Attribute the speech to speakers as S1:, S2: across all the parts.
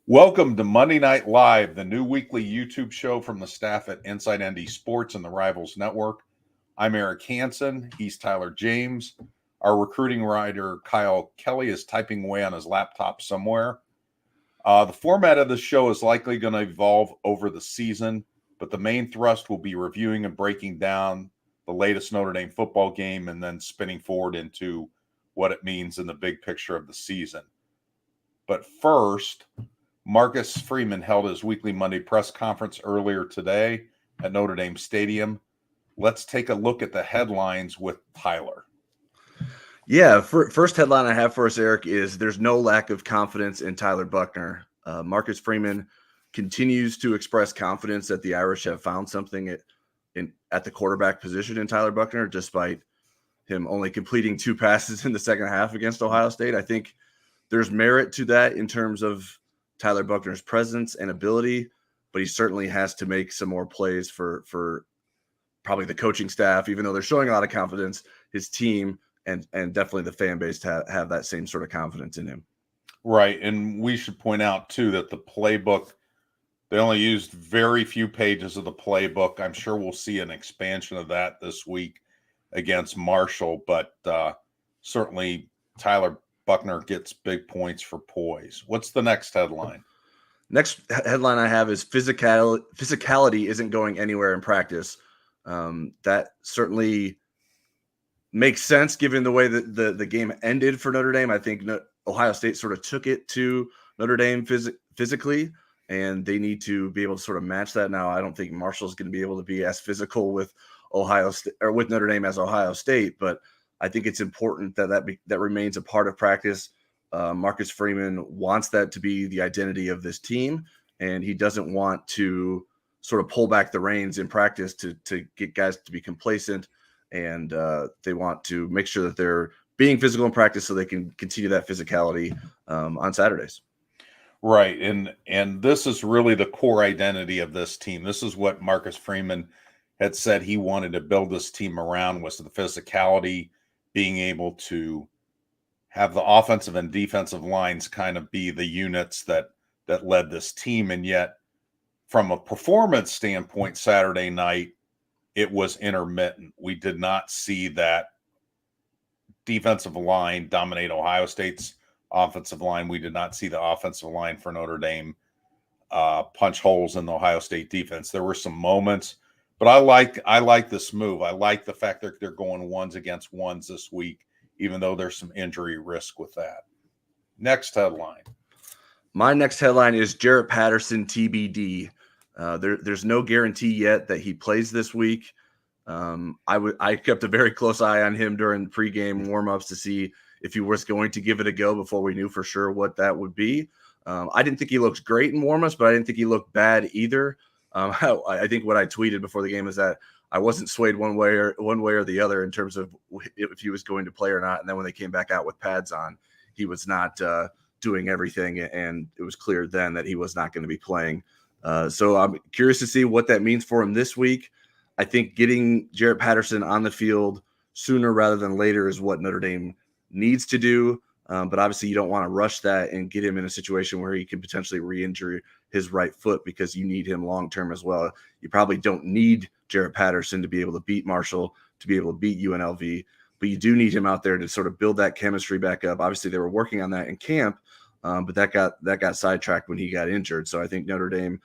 S1: Welcome to Monday Night Live, the new weekly YouTube show from the staff at Inside ND Sports and the Rivals Network. I'm Eric Hansen. He's Tyler James. Our recruiting writer, Kyle Kelly, is typing away on his laptop somewhere. The format of the show is likely going to evolve over the season, but the main thrust will be reviewing and breaking down the latest Notre Dame football game and then spinning forward into what it means in the big picture of the season. But first, Marcus Freeman held his weekly Monday press conference earlier today at Notre Dame Stadium. Let's take a look at the headlines with Tyler.
S2: Yeah, first headline I have for us, Eric, is there's no lack of confidence in Tyler Buchner. Marcus Freeman continues to express confidence that the Irish have found something at the quarterback position in Tyler Buchner, despite him only completing 2 passes in the second half against Ohio State. I think there's merit to that in terms of Tyler Buchner's presence and ability, but he certainly has to make some more plays for probably the coaching staff, even though they're showing a lot of confidence, his team and definitely the fan base to have that same sort of confidence in him.
S1: Right, and we should point out, too, that the playbook, they only used very few pages of the playbook. I'm sure we'll see an expansion of that this week against Marshall, but certainly Tyler Buchner gets big points for poise. What's the next headline?
S2: Next headline I have is physicality isn't going anywhere in practice. That certainly makes sense given the way that the game ended for Notre Dame. I think Ohio State sort of took it to Notre Dame physically, and they need to be able to sort of match that. Now, I don't think Marshall's going to be able to be as physical with Ohio State or with Notre Dame as Ohio State, but I think it's important that remains a part of practice. Marcus Freeman wants that to be the identity of this team, and he doesn't want to sort of pull back the reins in practice to get guys to be complacent, and they want to make sure that they're being physical in practice so they can continue that physicality on Saturdays.
S1: Right, and this is really the core identity of this team. This is what Marcus Freeman had said he wanted to build this team around, was the physicality, being able to have the offensive and defensive lines kind of be the units that led this team. And yet, from a performance standpoint, Saturday night, it was intermittent. We did not see that defensive line dominate Ohio State's offensive line. We did not see the offensive line for Notre Dame punch holes in the Ohio State defense. There were some moments, but I like this move. I like the fact that they're going ones against ones this week, even though there's some injury risk with that. Next headline.
S2: My next headline is Jarrett Patterson TBD. There's no guarantee yet that he plays this week. I kept a very close eye on him during pregame warmups to see if he was going to give it a go before we knew for sure what that would be. I didn't think he looked great in warmups, but I didn't think he looked bad either. I think what I tweeted before the game is that I wasn't swayed one way or the other in terms of if he was going to play or not. And then when they came back out with pads on, he was not doing everything, and it was clear then that he was not going to be playing. So I'm curious to see what that means for him this week. I think getting Jarrett Patterson on the field sooner rather than later is what Notre Dame needs to do. But obviously you don't want to rush that and get him in a situation where he can potentially re-injure his right foot, because you need him long-term as well. You probably don't need Jarrett Patterson to be able to beat Marshall, to be able to beat UNLV, but you do need him out there to sort of build that chemistry back up. Obviously they were working on that in camp, but that got sidetracked when he got injured. So I think Notre Dame,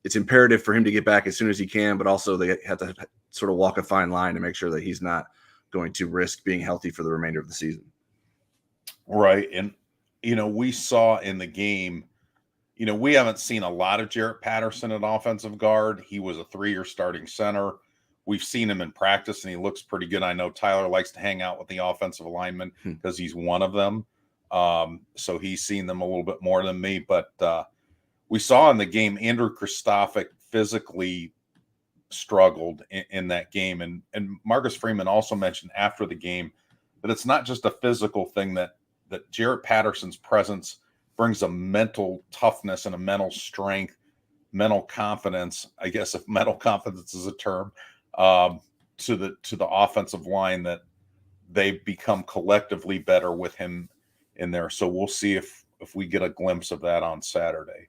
S2: it's imperative for him to get back as soon as he can, but also they have to sort of walk a fine line to make sure that he's not going to risk being healthy for the remainder of the season.
S1: Right. And, we saw in the game, we haven't seen a lot of Jarrett Patterson at offensive guard. He was a 3-year starting center. We've seen him in practice, and he looks pretty good. I know Tyler likes to hang out with the offensive linemen because he's one of them. So he's seen them a little bit more than me. But we saw in the game, Andrew Kristofic physically struggled in that game. And Marcus Freeman also mentioned after the game that it's not just a physical thing, that Jarrett Patterson's presence brings a mental toughness and a mental strength, mental confidence, I guess if mental confidence is a term, to the offensive line, that they become collectively better with him in there. So we'll see if if we get a glimpse of that on Saturday.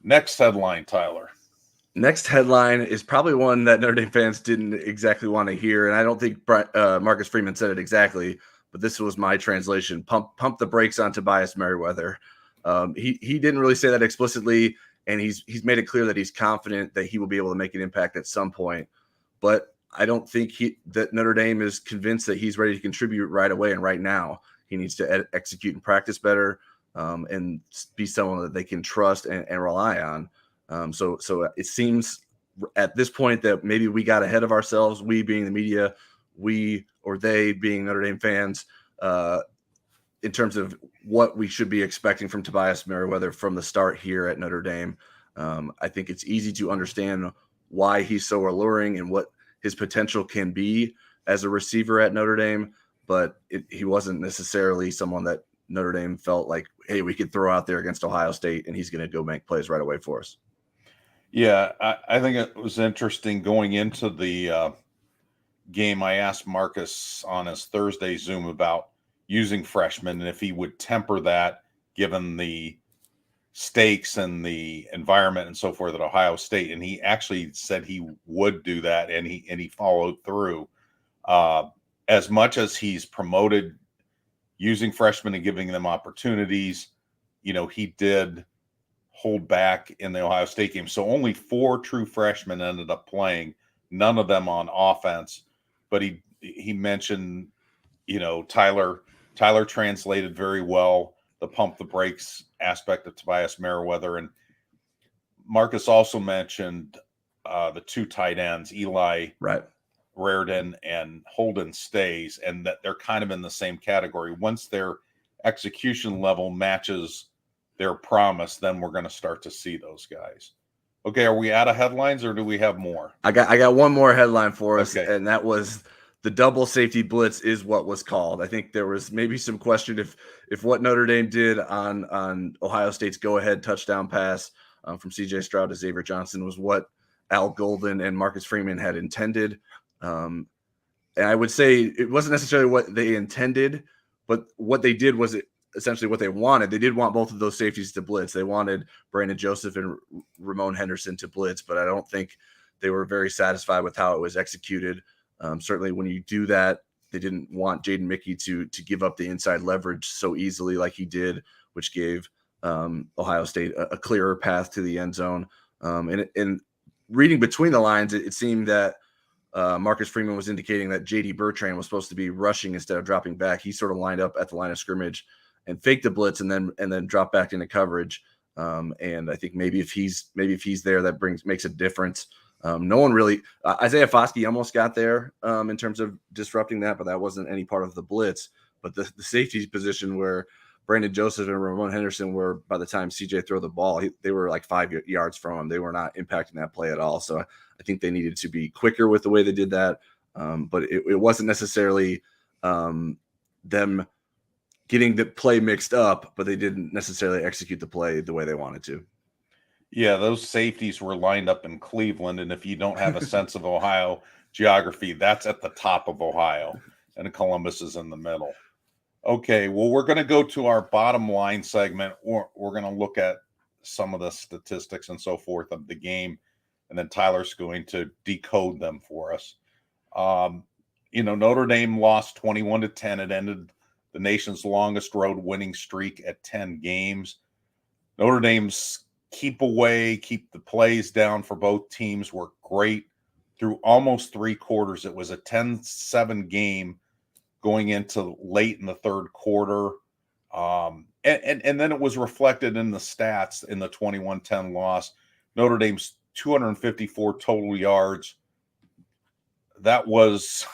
S1: Next headline, Tyler.
S2: Next headline is probably one that Notre Dame fans didn't exactly want to hear, and I don't think Marcus Freeman said it exactly, but this was my translation. Pump the brakes on Tobias Merriweather. He didn't really say that explicitly, and he's made it clear that he's confident that he will be able to make an impact at some point. But I don't think that Notre Dame is convinced that he's ready to contribute right away and right now. He needs to execute and practice better, and be someone that they can trust and rely on. So it seems at this point that maybe we got ahead of ourselves, we being the media, we or they being Notre Dame fans, in terms of what we should be expecting from Tobias Merriweather from the start here at Notre Dame. I think it's easy to understand why he's so alluring and what his potential can be as a receiver at Notre Dame, but he wasn't necessarily someone that Notre Dame felt like, hey, we could throw out there against Ohio State and he's going to go make plays right away for us.
S1: Yeah, I think it was interesting going into the game. I asked Marcus on his Thursday Zoom about using freshmen and if he would temper that given the stakes and the environment and so forth at Ohio State. And he actually said he would do that, and he followed through. As much as he's promoted using freshmen and giving them opportunities, he did hold back in the Ohio State game. So only 4 true freshmen ended up playing, none of them on offense. But he mentioned, Tyler translated very well the pump the brakes aspect of Tobias Merriweather. And Marcus also mentioned the 2 tight ends, Eli Raridon and Holden Stays, and that they're kind of in the same category. Once their execution level matches their promise, then we're going to start to see those guys. Okay, are we out of headlines or do we have more?
S2: I got one more headline for us, okay. And that was the double safety blitz is what was called. I think there was maybe some question if what Notre Dame did on Ohio State's go-ahead touchdown pass from C.J. Stroud to Xavier Johnson was what Al Golden and Marcus Freeman had intended. And I would say it wasn't necessarily what they intended, but what they did was essentially what they wanted. They did want both of those safeties to blitz. They wanted Brandon Joseph and Ramon Henderson to blitz, but I don't think they were very satisfied with how it was executed. Certainly when you do that, they didn't want Jaden Mickey to give up the inside leverage so easily like he did, which gave Ohio State a clearer path to the end zone. And reading between the lines, it seemed that Marcus Freeman was indicating that J.D. Bertrand was supposed to be rushing instead of dropping back. He sort of lined up at the line of scrimmage and faked the blitz and then dropped back into coverage. And I think maybe if he's there, that makes a difference. No one really Isaiah Foskey almost got there in terms of disrupting that, but that wasn't any part of the blitz. But the safety position where Brandon Joseph and Ramon Henderson were, by the time CJ threw the ball, they were like 5 yards from him. They were not impacting that play at all. So I think they needed to be quicker with the way they did that. But it wasn't necessarily them getting the play mixed up, but they didn't necessarily execute the play the way they wanted to.
S1: Yeah, those safeties were lined up in Cleveland, and if you don't have a sense of Ohio geography, that's at the top of Ohio, and Columbus is in the middle. Okay, well, we're going to go to our bottom line segment. We're going to look at some of the statistics and so forth of the game, and then Tyler's going to decode them for us. Notre Dame lost 21-10. It ended the nation's longest road winning streak at 10 games. Notre Dame's keep the plays down for both teams were great through almost 3 quarters. It was a 10-7 game going into late in the third quarter. And then it was reflected in the stats in the 21-10 loss. Notre Dame's 254 total yards. That was,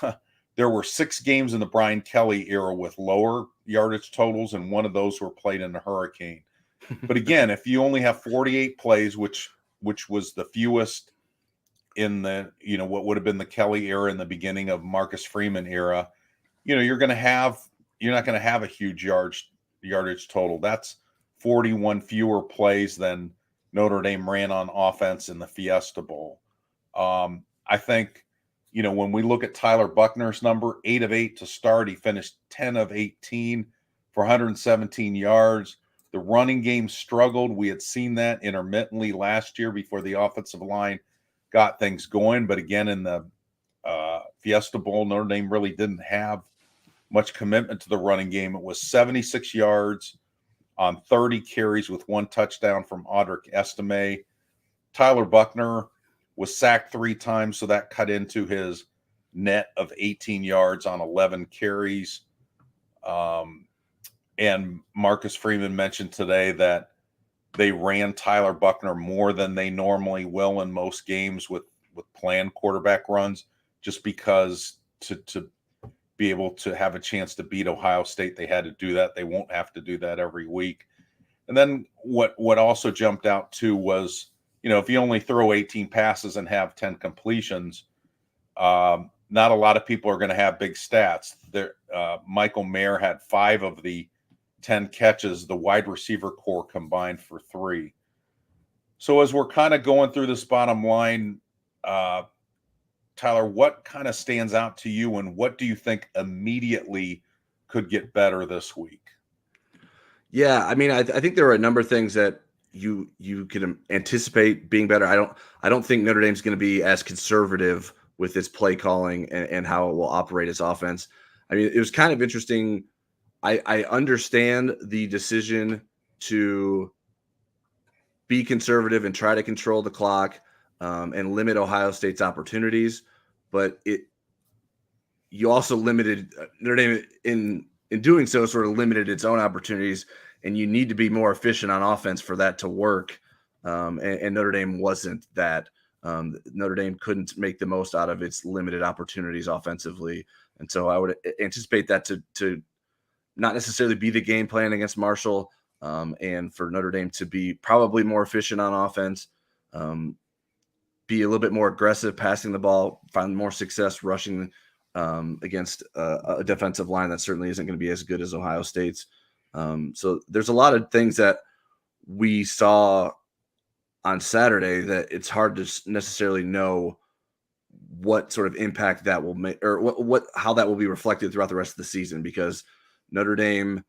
S1: there were 6 games in the Brian Kelly era with lower yardage totals, and one of those were played in a hurricane. But again, if you only have 48 plays, which was the fewest in the, what would have been the Kelly era in the beginning of Marcus Freeman era, you're not going to have a huge yardage total. That's 41 fewer plays than Notre Dame ran on offense in the Fiesta Bowl. I think, when we look at Tyler Buckner's number, 8 of 8 to start, he finished 10 of 18 for 117 yards. The running game struggled. We had seen that intermittently last year before the offensive line got things going. But again, in the Fiesta Bowl, Notre Dame really didn't have much commitment to the running game. It was 76 yards on 30 carries with 1 touchdown from Audric Estime. Tyler Buchner was sacked 3 times, so that cut into his net of 18 yards on 11 carries. And Marcus Freeman mentioned today that they ran Tyler Buchner more than they normally will in most games with planned quarterback runs, just because to be able to have a chance to beat Ohio State, they had to do that. They won't have to do that every week. And then what also jumped out too was, if you only throw 18 passes and have 10 completions, not a lot of people are going to have big stats. Michael Mayer had 5 of the 10 catches. The wide receiver core combined for 3. So as we're kind of going through this bottom line, Tyler, what kind of stands out to you, and what do you think immediately could get better this week?
S2: Yeah, I mean, I think there are a number of things that you can anticipate being better. I don't think Notre Dame's going to be as conservative with its play calling and how it will operate its offense. I mean, it was kind of interesting. I understand the decision to be conservative and try to control the clock and limit Ohio State's opportunities, but you also limited Notre Dame in doing so, sort of limited its own opportunities, and you need to be more efficient on offense for that to work. And Notre Dame wasn't that. Notre Dame couldn't make the most out of its limited opportunities offensively. And so I would anticipate that to not necessarily be the game plan against Marshall, and for Notre Dame to be probably more efficient on offense, be a little bit more aggressive passing the ball, find more success rushing against a defensive line that certainly isn't going to be as good as Ohio State's. So there's a lot of things that we saw on Saturday that it's hard to necessarily know what sort of impact that will make, or how that will be reflected throughout the rest of the season, because Notre Dame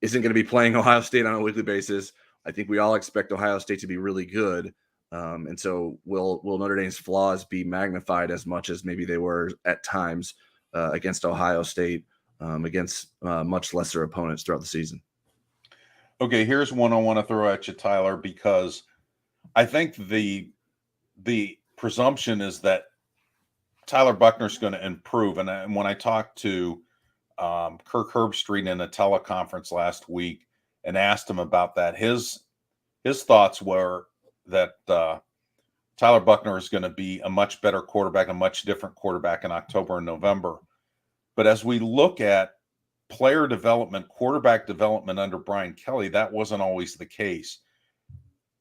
S2: isn't going to be playing Ohio State on a weekly basis. I think we all expect Ohio State to be really good. And so will Notre Dame's flaws be magnified as much as maybe they were at times against Ohio State, against much lesser opponents throughout the season?
S1: Okay, here's one I want to throw at you, Tyler, because I think the presumption is that Tyler Buchner's going to improve. And when I talked to Kirk Herbstreit in a teleconference last week and asked him about that, his thoughts were that Tyler Buchner is going to be a much better quarterback, a much different quarterback in October and November. But as we look at player development, quarterback development under Brian Kelly, that wasn't always the case.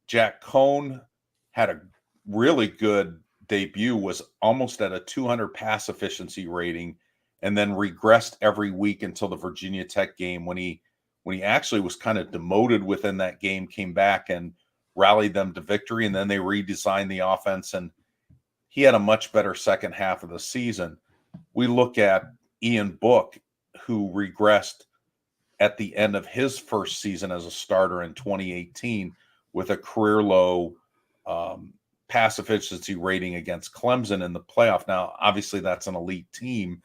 S1: Jack Cohn had a really good debut, was almost at a 200 pass efficiency rating, and then regressed every week until the Virginia Tech game when he actually was kind of demoted within that game, came back and rallied them to victory, and then they redesigned the offense, and he had a much better second half of the season. We look at Ian Book, who regressed at the end of his first season as a starter in 2018 with a career low pass efficiency rating against Clemson in the playoff. Now, obviously that's an elite team,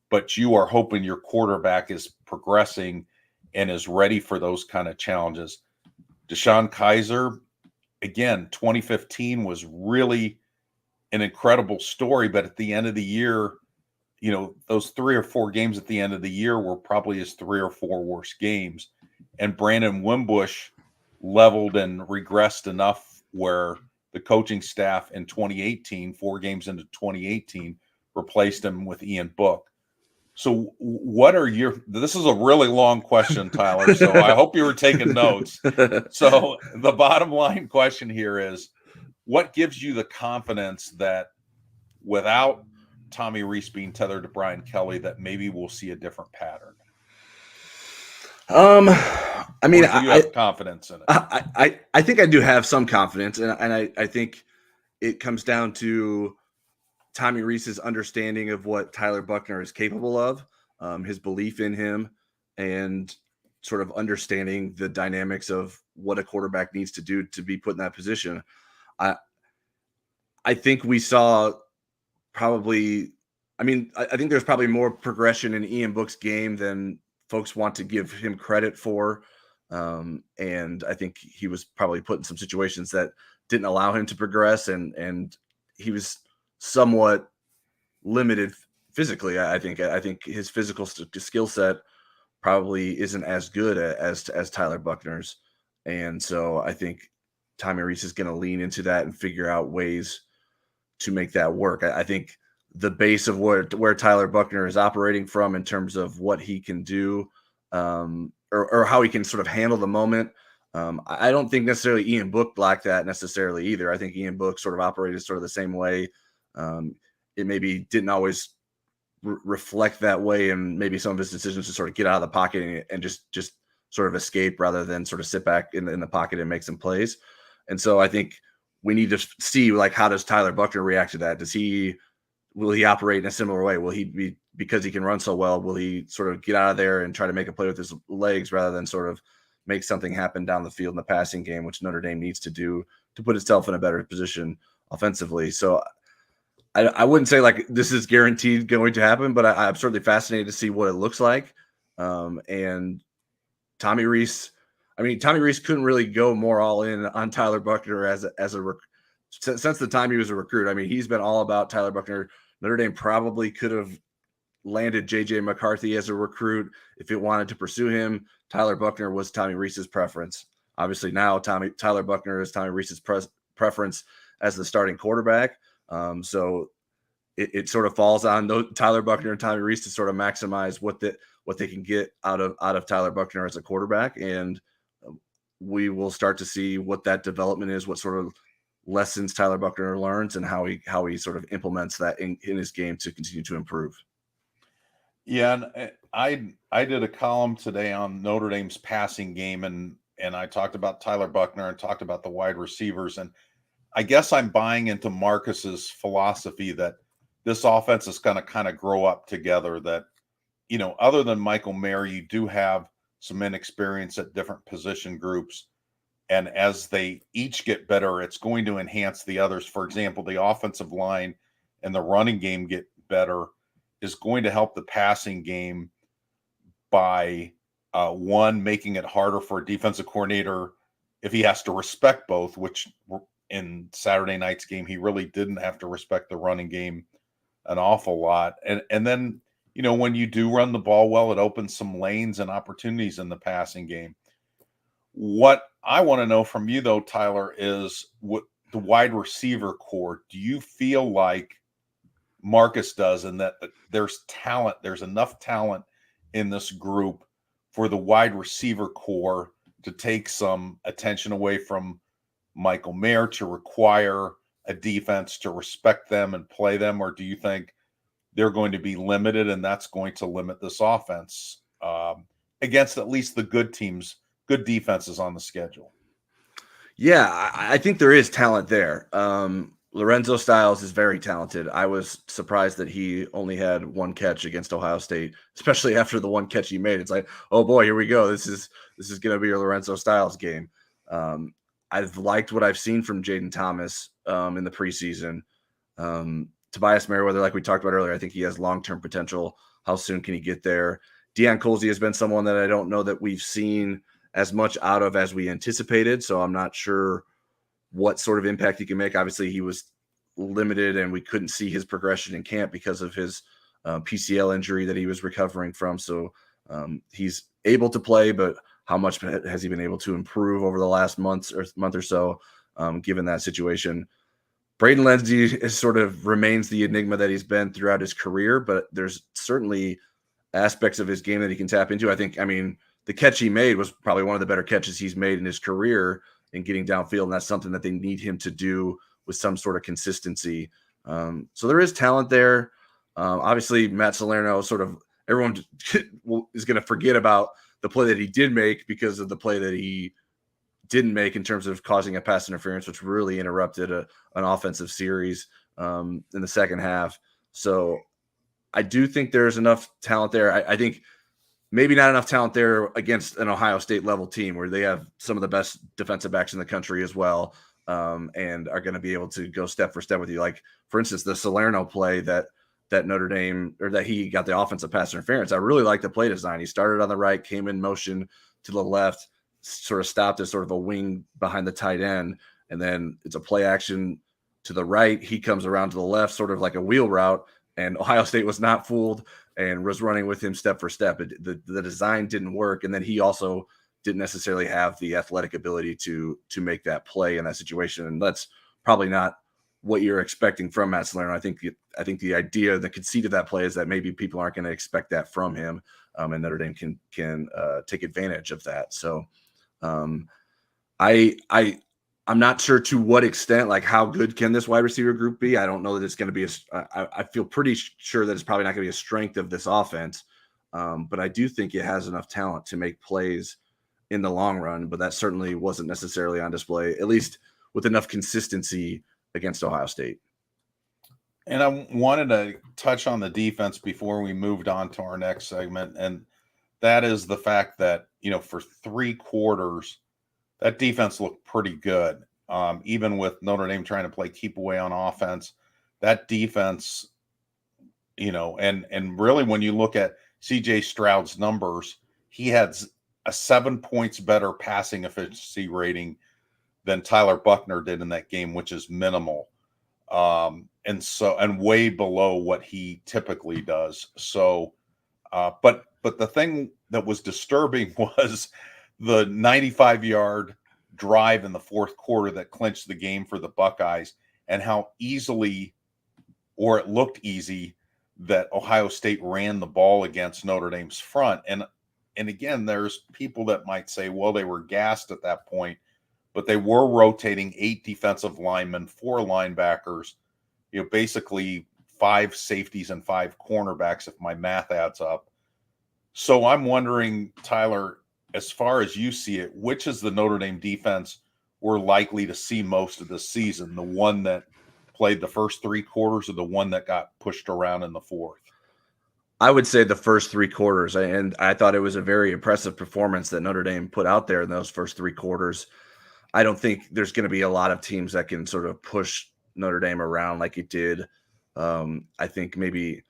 S1: but you are hoping your quarterback is progressing and is ready for those kind of challenges. Deshaun Kaiser, again, 2015 was really an incredible story, but at the end of the year, those 3 or 4 games at the end of the year were probably his 3 or 4 worst games. And Brandon Wimbush leveled and regressed enough where the coaching staff in 2018, 4 games into 2018, replaced him with Ian Book. So this is a really long question, Tyler, so I hope you were taking notes. So the bottom line question here is, what gives you the confidence that without Tommy Rees being tethered to Brian Kelly, that maybe we'll see a different pattern?
S2: I mean,
S1: do you have confidence in it?
S2: I think I do have some confidence, and I think it comes down to Tommy Rees's understanding of what Tyler Buchner is capable of, his belief in him, and sort of understanding the dynamics of what a quarterback needs to do to be put in that position. I think we saw probably, I think there's probably more progression in Ian Book's game than folks want to give him credit for. And I think he was probably put in some situations that didn't allow him to progress, and he was somewhat limited physically. I think his physical skill set probably isn't as good as Tyler Buckner's. And so I think Tommy Rees is going to lean into that and figure out ways to make that work. I think the base of where Tyler Buckner is operating from in terms of what he can do, or how he can sort of handle the moment. I don't think necessarily Ian Book lacked that necessarily either. I think Ian Book sort of operated sort of the same way. It maybe didn't always reflect that way, and maybe some of his decisions to sort of get out of the pocket and just sort of escape rather than sort of sit back in the pocket and make some plays. And so I think we need to see, like, how does Tyler Buckner react to that? Will he operate in a similar way? Will he be, because he can run so well, will he sort of get out of there and try to make a play with his legs rather than sort of make something happen down the field in the passing game, which Notre Dame needs to do to put itself in a better position offensively? So I wouldn't say like this is guaranteed going to happen, but I'm certainly fascinated to see what it looks like. And Tommy Rees couldn't really go more all in on Tyler Buckner since the time he was a recruit. I mean, he's been all about Tyler Buckner. Notre Dame probably could have landed JJ McCarthy as a recruit if it wanted to pursue him. Tyler Buckner was Tommy Rees's preference. Obviously now Tyler Buckner is Tommy Rees's preference as the starting quarterback. So it sort of falls on Tyler Buckner and Tommy Rees to sort of maximize what they can get out of Tyler Buckner as a quarterback. And we will start to see what that development is, what sort of lessons Tyler Buckner learns, and how he sort of implements that in his game to continue to improve.
S1: Yeah, and I did a column today on Notre Dame's passing game, and I talked about Tyler Buckner and talked about the wide receivers, and I guess I'm buying into Marcus's philosophy that this offense is going to kind of grow up together. That, other than Michael Mayer, you do have some inexperience at different position groups. And as they each get better, it's going to enhance the others. For example, the offensive line and the running game get better is going to help the passing game by one, making it harder for a defensive coordinator if he has to respect both, which in Saturday night's game, he really didn't have to respect the running game an awful lot. And then, when you do run the ball well, it opens some lanes and opportunities in the passing game. What I want to know from you, though, Tyler, is what the wide receiver core, do you feel like Marcus does, and that there's enough talent in this group for the wide receiver core to take some attention away from Michael Mayer, to require a defense to respect them and play them? Or do you think they're going to be limited, and that's going to limit this offense against at least the good teams, good defenses on the schedule?
S2: Yeah, I think there is talent there. Lorenzo Styles is very talented. I was surprised that he only had one catch against Ohio State, especially after the one catch he made. It's like, oh boy, here we go. This is going to be your Lorenzo Styles game. I've liked what I've seen from Jaden Thomas in the preseason. Tobias Merriweather, like we talked about earlier, I think he has long-term potential. How soon can he get there? Deion Colzie has been someone that I don't know that we've seen as much out of as we anticipated. So I'm not sure what sort of impact he can make. Obviously, he was limited and we couldn't see his progression in camp because of his PCL injury that he was recovering from. So he's able to play, but how much has he been able to improve over the last month or so, given that situation? Braden Lindsay sort of remains the enigma that he's been throughout his career, but there's certainly aspects of his game that he can tap into. The catch he made was probably one of the better catches he's made in his career in getting downfield, and that's something that they need him to do with some sort of consistency. So there is talent there. Obviously, Matt Salerno, everyone is going to forget about the play that he did make because of the play that he didn't make in terms of causing a pass interference, which really interrupted an offensive series in the second half. So I do think there's enough talent there. I think maybe not enough talent there against an Ohio State level team where they have some of the best defensive backs in the country as well, and are going to be able to go step for step with you. Like, for instance, the Salerno play that Notre Dame, or that he got the offensive pass interference. I really like the play design. He started on the right, came in motion to the left, sort of stopped as sort of a wing behind the tight end, and then it's a play action to the right. He comes around to the left, sort of like a wheel route, and Ohio State was not fooled and was running with him step for step. The design didn't work, and then he also didn't necessarily have the athletic ability to make that play in that situation, and that's probably not what you're expecting from Matt Salerno. I think the idea, the conceit of that play is that maybe people aren't going to expect that from him, and Notre Dame can take advantage of that. So I'm not sure to what extent, like how good can this wide receiver group be? I don't know that it's going to be I feel pretty sure that it's probably not going to be a strength of this offense, but I do think it has enough talent to make plays in the long run. But that certainly wasn't necessarily on display, at least with enough consistency against Ohio State.
S1: And I wanted to touch on the defense before we moved on to our next segment, and that is the fact that, for 3 quarters, that defense looked pretty good. Even with Notre Dame trying to play keep away on offense, that defense, and really when you look at CJ Stroud's numbers, he had a 7 points better passing efficiency rating than Tyler Buckner did in that game, which is minimal. And way below what he typically does. So, but the thing that was disturbing was the 95-yard drive in the fourth quarter that clinched the game for the Buckeyes, and how easily, or it looked easy, that Ohio State ran the ball against Notre Dame's front. And again, there's people that might say, well, they were gassed at that point, but they were rotating 8 defensive linemen, 4 linebackers, basically 5 safeties and 5 cornerbacks, if my math adds up. So I'm wondering, Tyler, as far as you see it, which is the Notre Dame defense we're likely to see most of the season? The one that played the first 3 quarters, or the one that got pushed around in the fourth?
S2: I would say the first 3 quarters, and I thought it was a very impressive performance that Notre Dame put out there in those first 3 quarters. I don't think there's going to be a lot of teams that can sort of push Notre Dame around like it did. I think maybe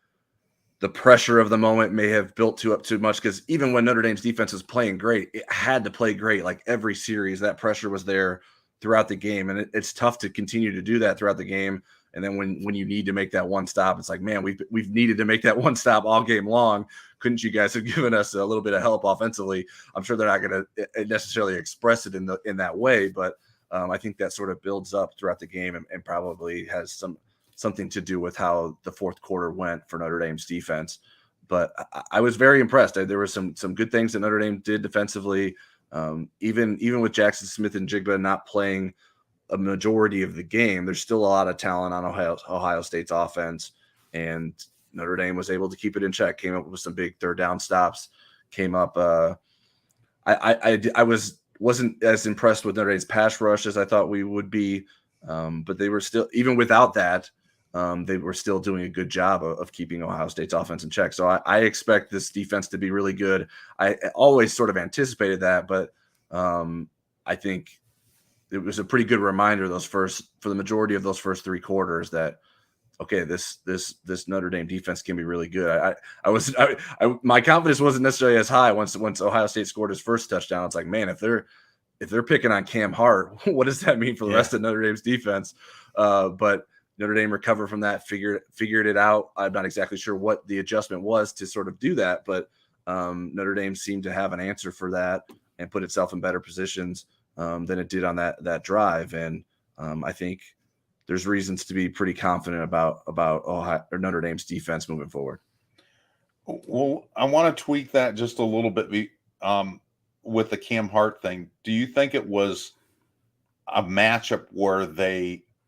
S2: the pressure of the moment may have built up too much, because even when Notre Dame's defense was playing great, it had to play great. Like every series, that pressure was there throughout the game, and it's tough to continue to do that throughout the game. And then when you need to make that one stop, it's like, man, we've needed to make that one stop all game long. Couldn't you guys have given us a little bit of help offensively? I'm sure they're not going to necessarily express it in that way, but I think that sort of builds up throughout the game, and probably has something to do with how the fourth quarter went for Notre Dame's defense. But I was very impressed. There were some good things that Notre Dame did defensively, even with Jackson Smith and Jigba not playing a majority of the game. There's still a lot of talent on Ohio State's offense, and Notre Dame was able to keep it in check. Came up with some big third down stops. Came up. I wasn't as impressed with Notre Dame's pass rush as I thought we would be, but they were still, even without that, they were still doing a good job of keeping Ohio State's offense in check. So I expect this defense to be really good. I always sort of anticipated that, but I think it was a pretty good reminder for the majority of those first 3 quarters that, okay, this Notre Dame defense can be really good. My confidence wasn't necessarily as high once Ohio State scored his first touchdown. It's like, man, if they're picking on Cam Hart, what does that mean for the rest of Notre Dame's defense? But Notre Dame recovered from that, figured it out. I'm not exactly sure what the adjustment was to sort of do that, but Notre Dame seemed to have an answer for that and put itself in better positions than it did on that drive. And I think there's reasons to be pretty confident about Ohio, or Notre Dame's defense moving forward.
S1: Well, I want to tweak that just a little bit with the Cam Hart thing. Do you think it was a matchup where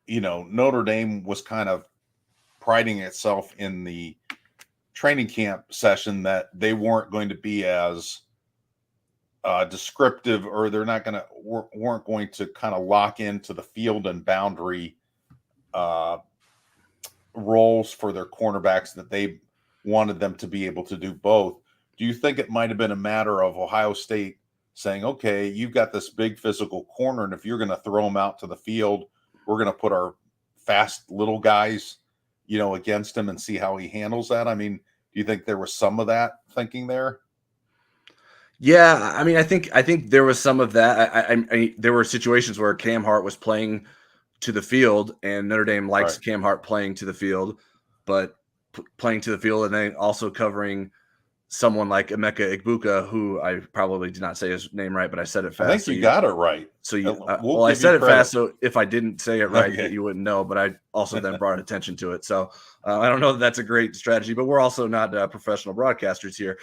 S1: Notre Dame was kind of priding itself in the training camp session that they weren't going to be as descriptive, or weren't going to kind of lock into the field and boundary roles for their cornerbacks, that they wanted them to be able to do both? do you think it might have been a matter of Ohio State saying, okay, you've got this big physical corner, and if you're going to throw him out to the field, we're going to put our fast little guys, against him and see how he handles that? I mean, do you think there was some of that thinking there?
S2: Yeah, I mean, I think there was some of that. There were situations where Cam Hart was playing to the field, and Notre Dame likes
S1: Right.
S2: Cam Hart playing to the field, but playing to the field and then also covering someone like Emeka Egbuka, who I probably did not say his name right, but I said it fast.
S1: I think you got it right.
S2: So you,
S1: We'll
S2: I
S1: give
S2: said
S1: you
S2: it
S1: credit.
S2: fast, so if I didn't say it right,
S1: Okay.
S2: that you wouldn't know. But I also then brought attention to it. So I don't know that that's a great strategy, but we're also not professional broadcasters here.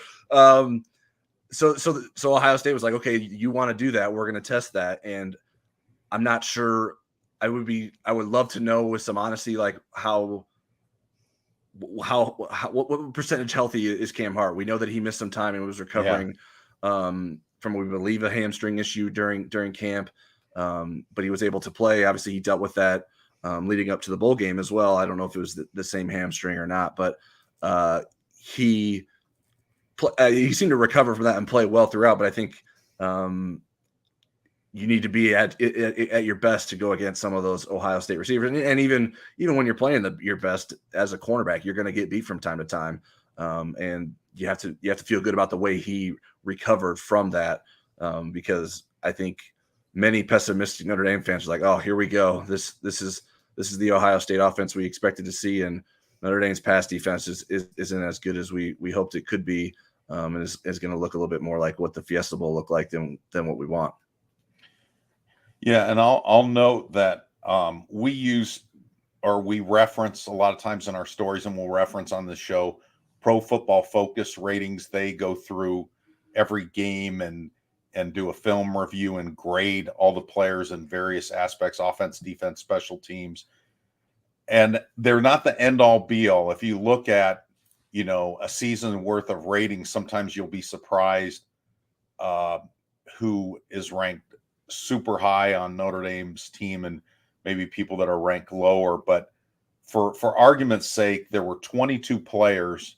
S2: So Ohio State was like, okay, you want to do that? We're going to test that, and I'm not sure. I would love to know with some honesty, like what percentage healthy is Cam Hart? We know that he missed some time and was recovering from, we believe, a hamstring issue during camp, but he was able to play. Obviously, he dealt with that leading up to the bowl game as well. I don't know if it was the same hamstring or not, but he seemed to recover from that and play well throughout. But I think you need to be at your best to go against some of those Ohio State receivers, and even when you're playing your best as a cornerback, you're going to get beat from time to time, and you have to feel good about the way he recovered from that, because I think many pessimistic Notre Dame fans are like, oh, here we go, this is the Ohio State offense we expected to see, and Notre Dame's pass defense isn't as good as we hoped it could be, and is going to look a little bit more like what the Fiesta Bowl looked like than what we want.
S1: Yeah, and I'll note that we reference a lot of times in our stories, and we'll reference on the show Pro Football Focus ratings. They go through every game and do a film review and grade all the players in various aspects: offense, defense, special teams. And they're not the end all be all. If you look at a season worth of ratings, sometimes you'll be surprised who is ranked super high on Notre Dame's team and maybe people that are ranked lower. But for argument's sake, there were 22 players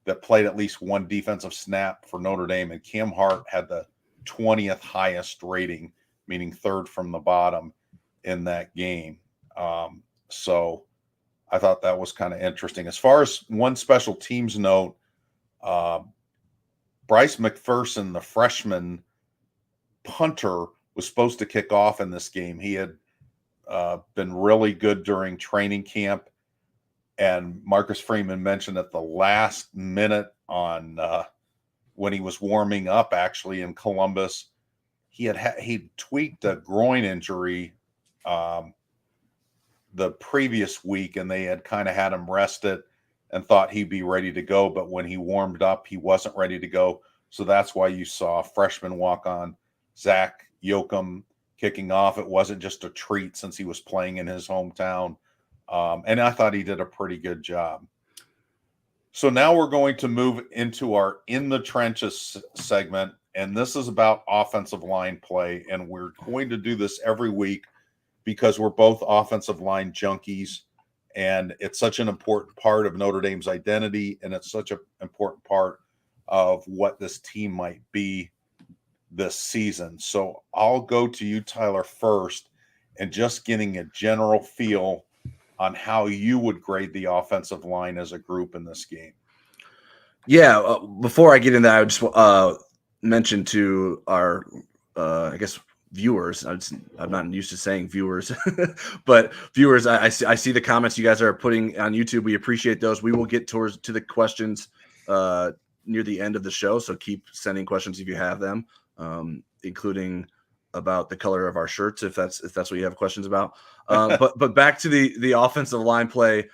S1: that played at least one defensive snap for Notre Dame, and Cam Hart had the 20th highest rating, meaning third from the bottom in that game. So I thought that was kind of interesting. As far as one special teams note, Bryce McPherson, the freshman punter, was supposed to kick off in this game. He had been really good during training camp, and Marcus Freeman mentioned at the last minute on when he was warming up, actually in Columbus, he tweaked a groin injury the previous week, and they had kind of had him rested and thought he'd be ready to go. But when he warmed up, he wasn't ready to go. So that's why you saw freshman walk-on Zach Yoakum kicking off. It wasn't just a treat since he was playing in his hometown. And I thought he did a pretty good job. So now we're going to move into our In the Trenches segment. And this is about offensive line play. And we're going to do this every week because we're both offensive line junkies. And it's such an important part of Notre Dame's identity. And it's such an important part of what this team might be this season. So I'll go to you, Tyler, first, and just getting a general feel on how you would grade the offensive line as a group in this game.
S2: Yeah, before I get into that, I would just mention to our, I guess, viewers. I'm not used to saying viewers, but viewers, I see the comments you guys are putting on YouTube. We appreciate those. We will get to the questions near the end of the show, so keep sending questions if you have them, including about the color of our shirts, if that's what you have questions about. But back to the offensive line play,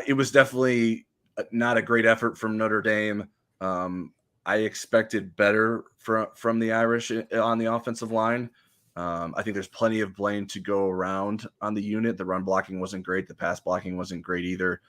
S2: it was definitely not a great effort from Notre Dame. I expected better from the Irish on the offensive line. I think there's plenty of blame to go around on the unit. The run blocking wasn't great. The pass blocking wasn't great either.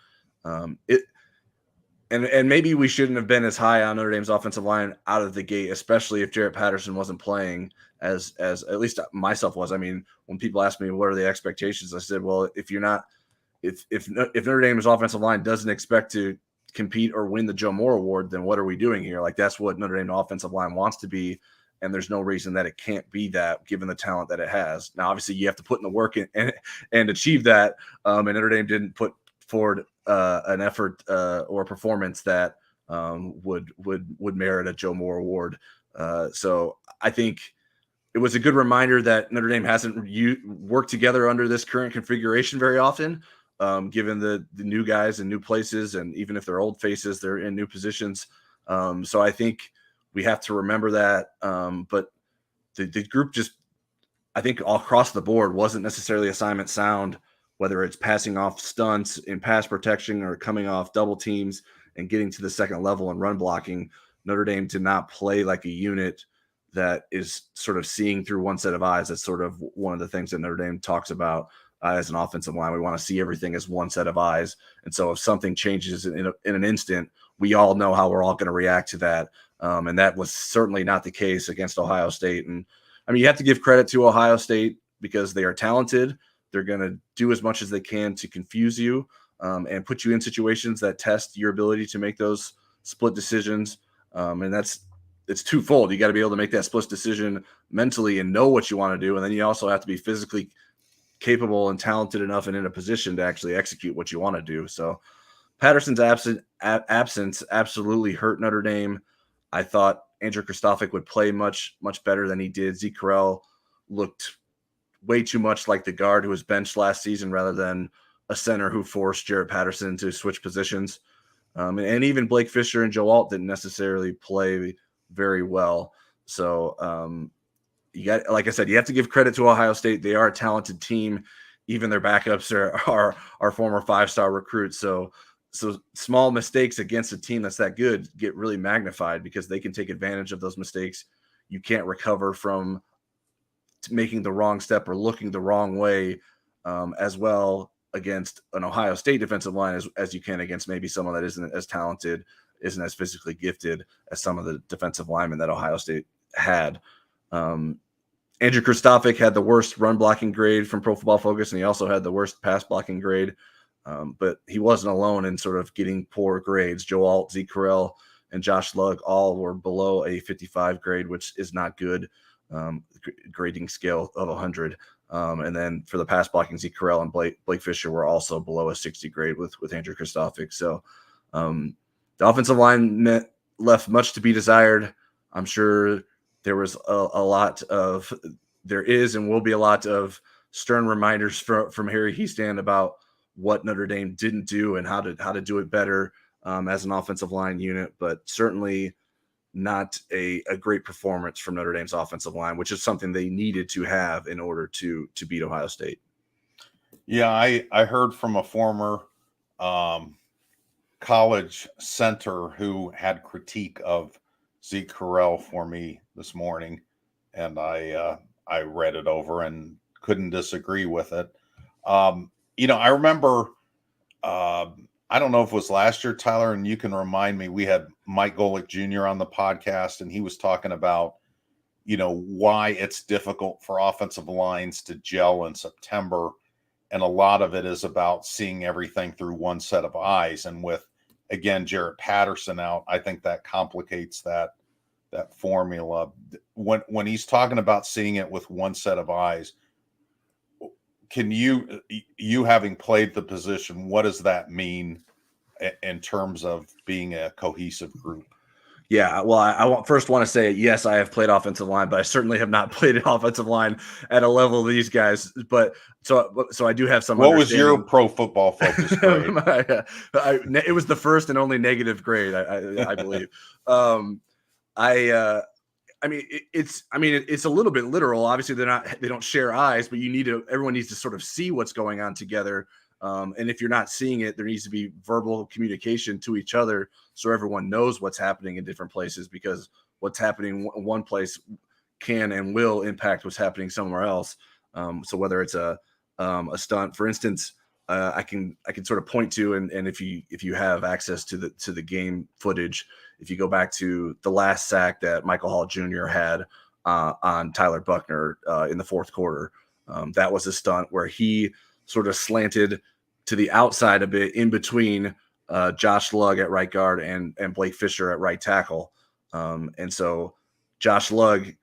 S2: And maybe we shouldn't have been as high on Notre Dame's offensive line out of the gate, especially if Jarrett Patterson wasn't playing as at least myself was. I mean, when people ask me what are the expectations, I said, well, if Notre Dame's offensive line doesn't expect to compete or win the Joe Moore Award, then what are we doing here? Like, that's what Notre Dame offensive line wants to be. And there's no reason that it can't be that, given the talent that it has. Now, obviously, you have to put in the work and achieve that. And Notre Dame didn't put forward an effort or performance that would merit a Joe Moore Award. So I think it was a good reminder that Notre Dame hasn't worked together under this current configuration very often, given the new guys and new places, and even if they're old faces, they're in new positions. So I think we have to remember that. But the group just, I think all across the board, wasn't necessarily assignment sound, whether it's passing off stunts in pass protection or coming off double teams and getting to the second level and run blocking. Notre Dame did not play like a unit that is sort of seeing through one set of eyes. That's sort of one of the things that Notre Dame talks about as an offensive line. We want to see everything as one set of eyes. And so if something changes in an instant, we all know how we're all going to react to that. And that was certainly not the case against Ohio State. And I mean, you have to give credit to Ohio State because they are talented. They're going to do as much as they can to confuse you and put you in situations that test your ability to make those split decisions. And it's twofold. You got to be able to make that split decision mentally and know what you want to do. And then you also have to be physically capable and talented enough and in a position to actually execute what you want to do. So Patterson's absence absolutely hurt Notre Dame. I thought Andrew Kristofic would play much, much better than he did. Zeke Correll looked way too much like the guard who was benched last season rather than a center who forced Jarrett Patterson to switch positions. And even Blake Fisher and Joe Alt didn't necessarily play very well. So you got, like I said, you have to give credit to Ohio State. They are a talented team. Even their backups are former 5-star recruits. So small mistakes against a team that's that good get really magnified because they can take advantage of those mistakes. You can't recover from making the wrong step or looking the wrong way as well against an Ohio State defensive line as you can against maybe someone that isn't as talented, isn't as physically gifted as some of the defensive linemen that Ohio State had. Andrew Kristofic had the worst run blocking grade from Pro Football Focus, and he also had the worst pass blocking grade. But he wasn't alone in sort of getting poor grades. Joe Alt, Zeke Correll, and Josh Lugg all were below a 55 grade, which is not good. Grading scale of 100. And then for the pass blocking, Zeke Correll and Blake Fisher were also below a 60 grade with Andrew Kristofic. So the offensive line left much to be desired. I'm sure there was there is and will be a lot of stern reminders from Harry Hiestand about what Notre Dame didn't do and how to do it better as an offensive line unit, but certainly not a great performance from Notre Dame's offensive line, which is something they needed to have in order to beat Ohio State.
S1: Yeah, I heard from a former college center who had critique of Zeke Correll for me this morning, and I read it over and couldn't disagree with it. I remember, I don't know if it was last year, Tyler, and you can remind me, we had Mike Golick Jr. on the podcast, and he was talking about, why it's difficult for offensive lines to gel in September. And a lot of it is about seeing everything through one set of eyes. And with, again, Jarrett Patterson out, I think that complicates that formula. When he's talking about seeing it with one set of eyes, can you having played the position, what does that mean in terms of being a cohesive group?
S2: Yeah, well, I first want to say, yes, I have played offensive line, but I certainly have not played offensive line at a level of these guys. But so I do have some.
S1: What was your Pro Football Focus grade?
S2: It was the first and only negative grade, I believe. It's a little bit literal. Obviously, they don't share eyes, but everyone needs to sort of see what's going on together. And if you're not seeing it, there needs to be verbal communication to each other so everyone knows what's happening in different places, because what's happening in one place can and will impact what's happening somewhere else. So whether it's a stunt, for instance, I can sort of point to, and if you have access to the game footage, if you go back to the last sack that Michael Hall Jr. had on Tyler Buckner in the fourth quarter, that was a stunt where he sort of slanted to the outside a bit in between Josh Lugg at right guard and Blake Fisher at right tackle. And so Josh Lugg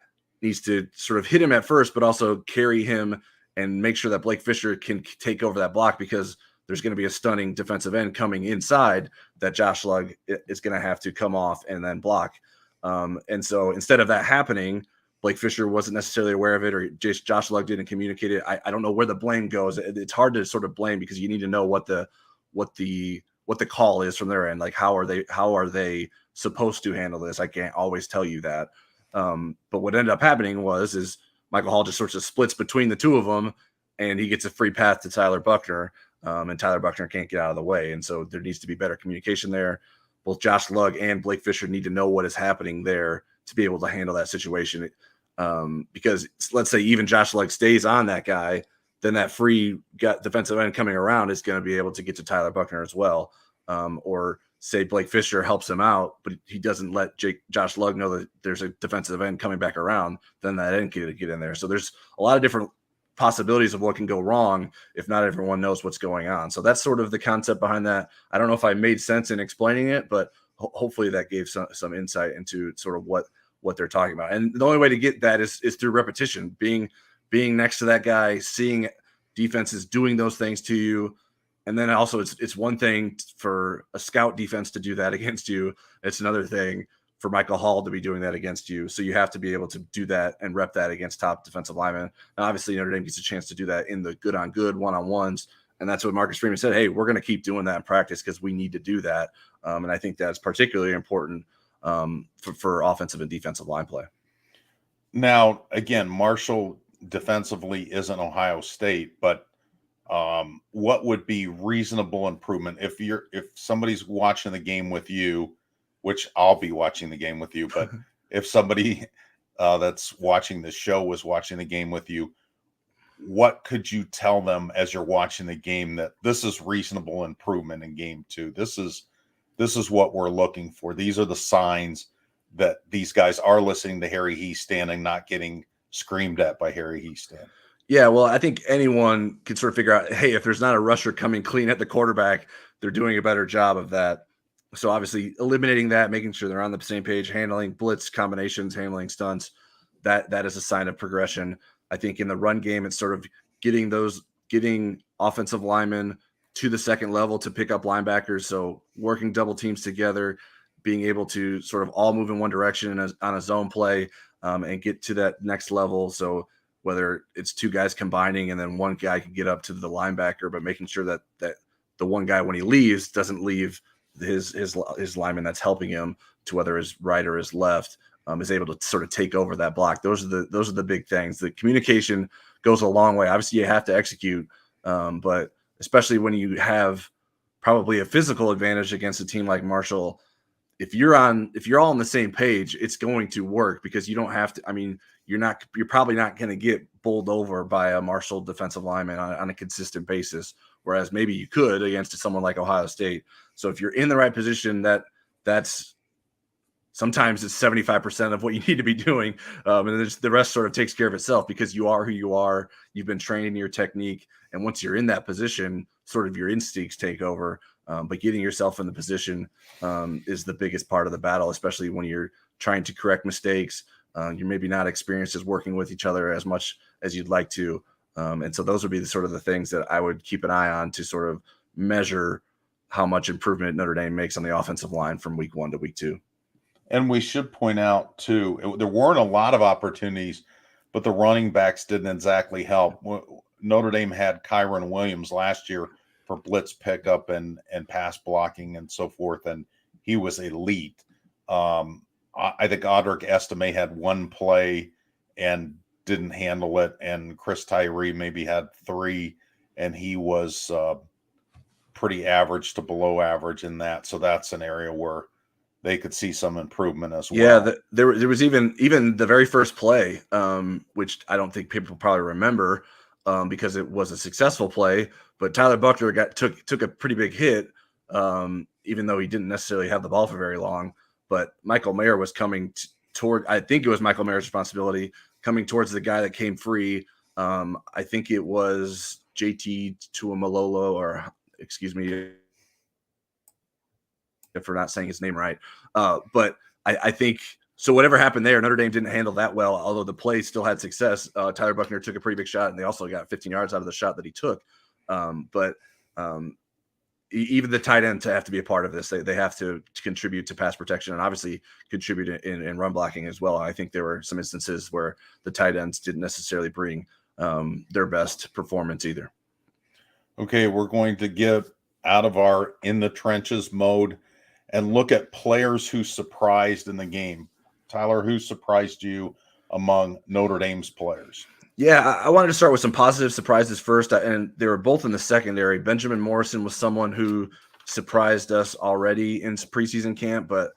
S2: needs to sort of hit him at first, but also carry him and make sure that Blake Fisher can take over that block, because there's going to be a stunning defensive end coming inside that Josh Lugg is going to have to come off and then block. And so instead of that happening, Blake Fisher wasn't necessarily aware of it, or Josh Lugg didn't communicate it. I don't know where the blame goes. It's hard to sort of blame, because you need to know what the call is from their end. Like, how are they supposed to handle this? I can't always tell you that. But what ended up happening is Michael Hall just sort of splits between the two of them, and he gets a free path to Tyler Buckner, and Tyler Buckner can't get out of the way. And so there needs to be better communication there. Both Josh Lugg and Blake Fisher need to know what is happening there to be able to handle that situation. Because let's say even Josh Lugg stays on that guy, then that free defensive end coming around is going to be able to get to Tyler Buckner as well. Or say Blake Fisher helps him out, but he doesn't let Josh Lugg know that there's a defensive end coming back around, then that end can get in there. So there's a lot of different possibilities of what can go wrong if not everyone knows what's going on. So that's sort of the concept behind that. I don't know if I made sense in explaining it, but hopefully that gave some insight into sort of what they're talking about. And the only way to get that is through repetition, being next to that guy, seeing defenses doing those things to you. And then also it's one thing for a scout defense to do that against you. It's another thing for Michael Hall to be doing that against you. So you have to be able to do that and rep that against top defensive linemen. Now, obviously Notre Dame gets a chance to do that in the good on good one-on-ones. And that's what Marcus Freeman said. Hey, we're going to keep doing that in practice because we need to do that. And I think that's particularly important for offensive and defensive line play.
S1: Now, again, Marshall defensively isn't Ohio State, but what would be reasonable improvement if somebody's watching the game with you, which I'll be watching the game with you, but if somebody that's watching the show was watching the game with you, what could you tell them as you're watching the game that this is reasonable improvement in game 2? This is what we're looking for. These are the signs that these guys are listening to Harry Hiestand and not getting screamed at by Harry Hiestand.
S2: Yeah, well, I think anyone can sort of figure out, hey, if there's not a rusher coming clean at the quarterback, they're doing a better job of that. So obviously eliminating that, making sure they're on the same page, handling blitz combinations, handling stunts, that is a sign of progression. I think in the run game, it's sort of getting offensive linemen to the second level to pick up linebackers. So working double teams together, being able to sort of all move in one direction on a zone play and get to that next level. So whether it's two guys combining and then one guy can get up to the linebacker, but making sure that the one guy, when he leaves, doesn't leave his lineman that's helping him to whether his right or his left, is able to sort of take over that block. Those are the big things. The communication goes a long way. Obviously you have to execute, but especially when you have probably a physical advantage against a team like Marshall, if you're all on the same page, it's going to work because you don't have to. I mean, you're probably not going to get bowled over by a Marshall defensive lineman on a consistent basis, whereas maybe you could against someone like Ohio State. So if you're in the right position, that's sometimes it's 75% of what you need to be doing. And the rest sort of takes care of itself because you are who you are. You've been trained in your technique. And once you're in that position, sort of your instincts take over. But getting yourself in the position is the biggest part of the battle, especially when you're trying to correct mistakes. You're maybe not experienced as working with each other as much as you'd like to. And so those would be the things that I would keep an eye on to sort of measure how much improvement Notre Dame makes on the offensive line from week 1 to week 2.
S1: And we should point out, too, there weren't a lot of opportunities, but the running backs didn't exactly help. Notre Dame had Kyron Williams last year for blitz pickup and pass blocking and so forth, and he was elite. I think Audric Estime had one play and didn't handle it, and Chris Tyree maybe had 3, and he was pretty average to below average in that. So that's an area where they could see some improvement as well.
S2: Yeah, there was even the very first play, which I don't think people probably remember because it was a successful play, but Tyler Buckner took a pretty big hit, even though he didn't necessarily have the ball for very long. But Michael Mayer was coming toward, I think it was Michael Mayer's responsibility, coming towards the guy that came free. I think it was JT Tuamalola, or excuse me. for not saying his name right. But I think so. Whatever happened there, Notre Dame didn't handle that well, although the play still had success. Tyler Buckner took a pretty big shot, and they also got 15 yards out of the shot that he took. Even the tight ends have to be a part of this. They have to contribute to pass protection and obviously contribute in run blocking as well. I think there were some instances where the tight ends didn't necessarily bring their best performance either.
S1: Okay, we're going to get out of our in the trenches mode and look at players who surprised in the game. Tyler, who surprised you among Notre Dame's players?
S2: Yeah, I wanted to start with some positive surprises first, and they were both in the secondary. Benjamin Morrison was someone who surprised us already in preseason camp, but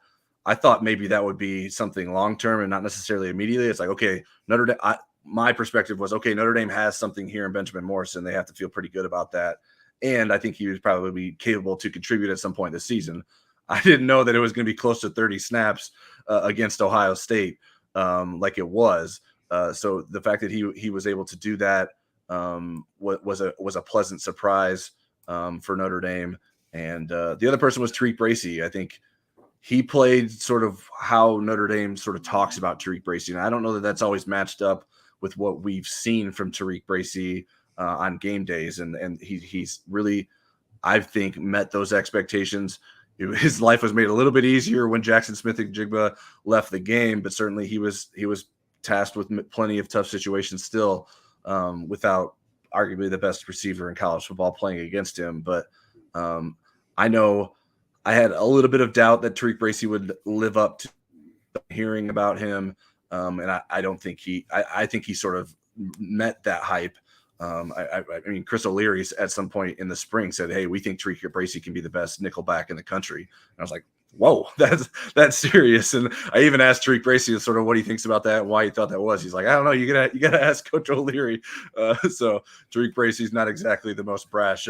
S2: I thought maybe that would be something long-term and not necessarily immediately. It's like, okay, Notre Dame, my perspective was, okay, Notre Dame has something here in Benjamin Morrison. They have to feel pretty good about that. And I think he was probably capable to contribute at some point this season. I didn't know that it was going to be close to 30 snaps against Ohio State like it was. So the fact that he was able to do that was a pleasant surprise for Notre Dame. And the other person was Tariq Bracy. I think he played sort of how Notre Dame sort of talks about Tariq Bracy. And I don't know that that's always matched up with what we've seen from Tariq Bracy on game days. And he's really, I think, met those expectations. His life was made a little bit easier when Jackson Smith-Njigba left the game, but certainly he was tasked with plenty of tough situations still without arguably the best receiver in college football playing against him. But I know I had a little bit of doubt that Tariq Bracy would live up to hearing about him. And I don't think I think he sort of met that hype. I mean, Chris O'Leary at some point in the spring said, "Hey, we think Tariq Bracy can be the best nickel back in the country." And I was like, "Whoa, that's serious." And I even asked Tariq Bracy sort of what he thinks about that, and why he thought that was. He's like, "I don't know. You gotta ask Coach O'Leary." So Tariq Bracy's not exactly the most brash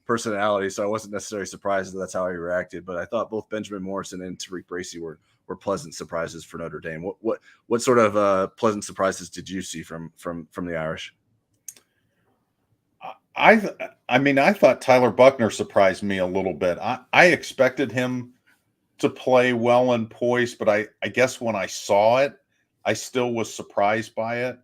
S2: personality, so I wasn't necessarily surprised that that's how he reacted. But I thought both Benjamin Morrison and Tariq Bracy were pleasant surprises for Notre Dame. What sort of pleasant surprises did you see from the Irish?
S1: I mean, I thought Tyler Buckner surprised me a little bit. I expected him to play well and poised, but I guess when I saw it, I still was surprised by it.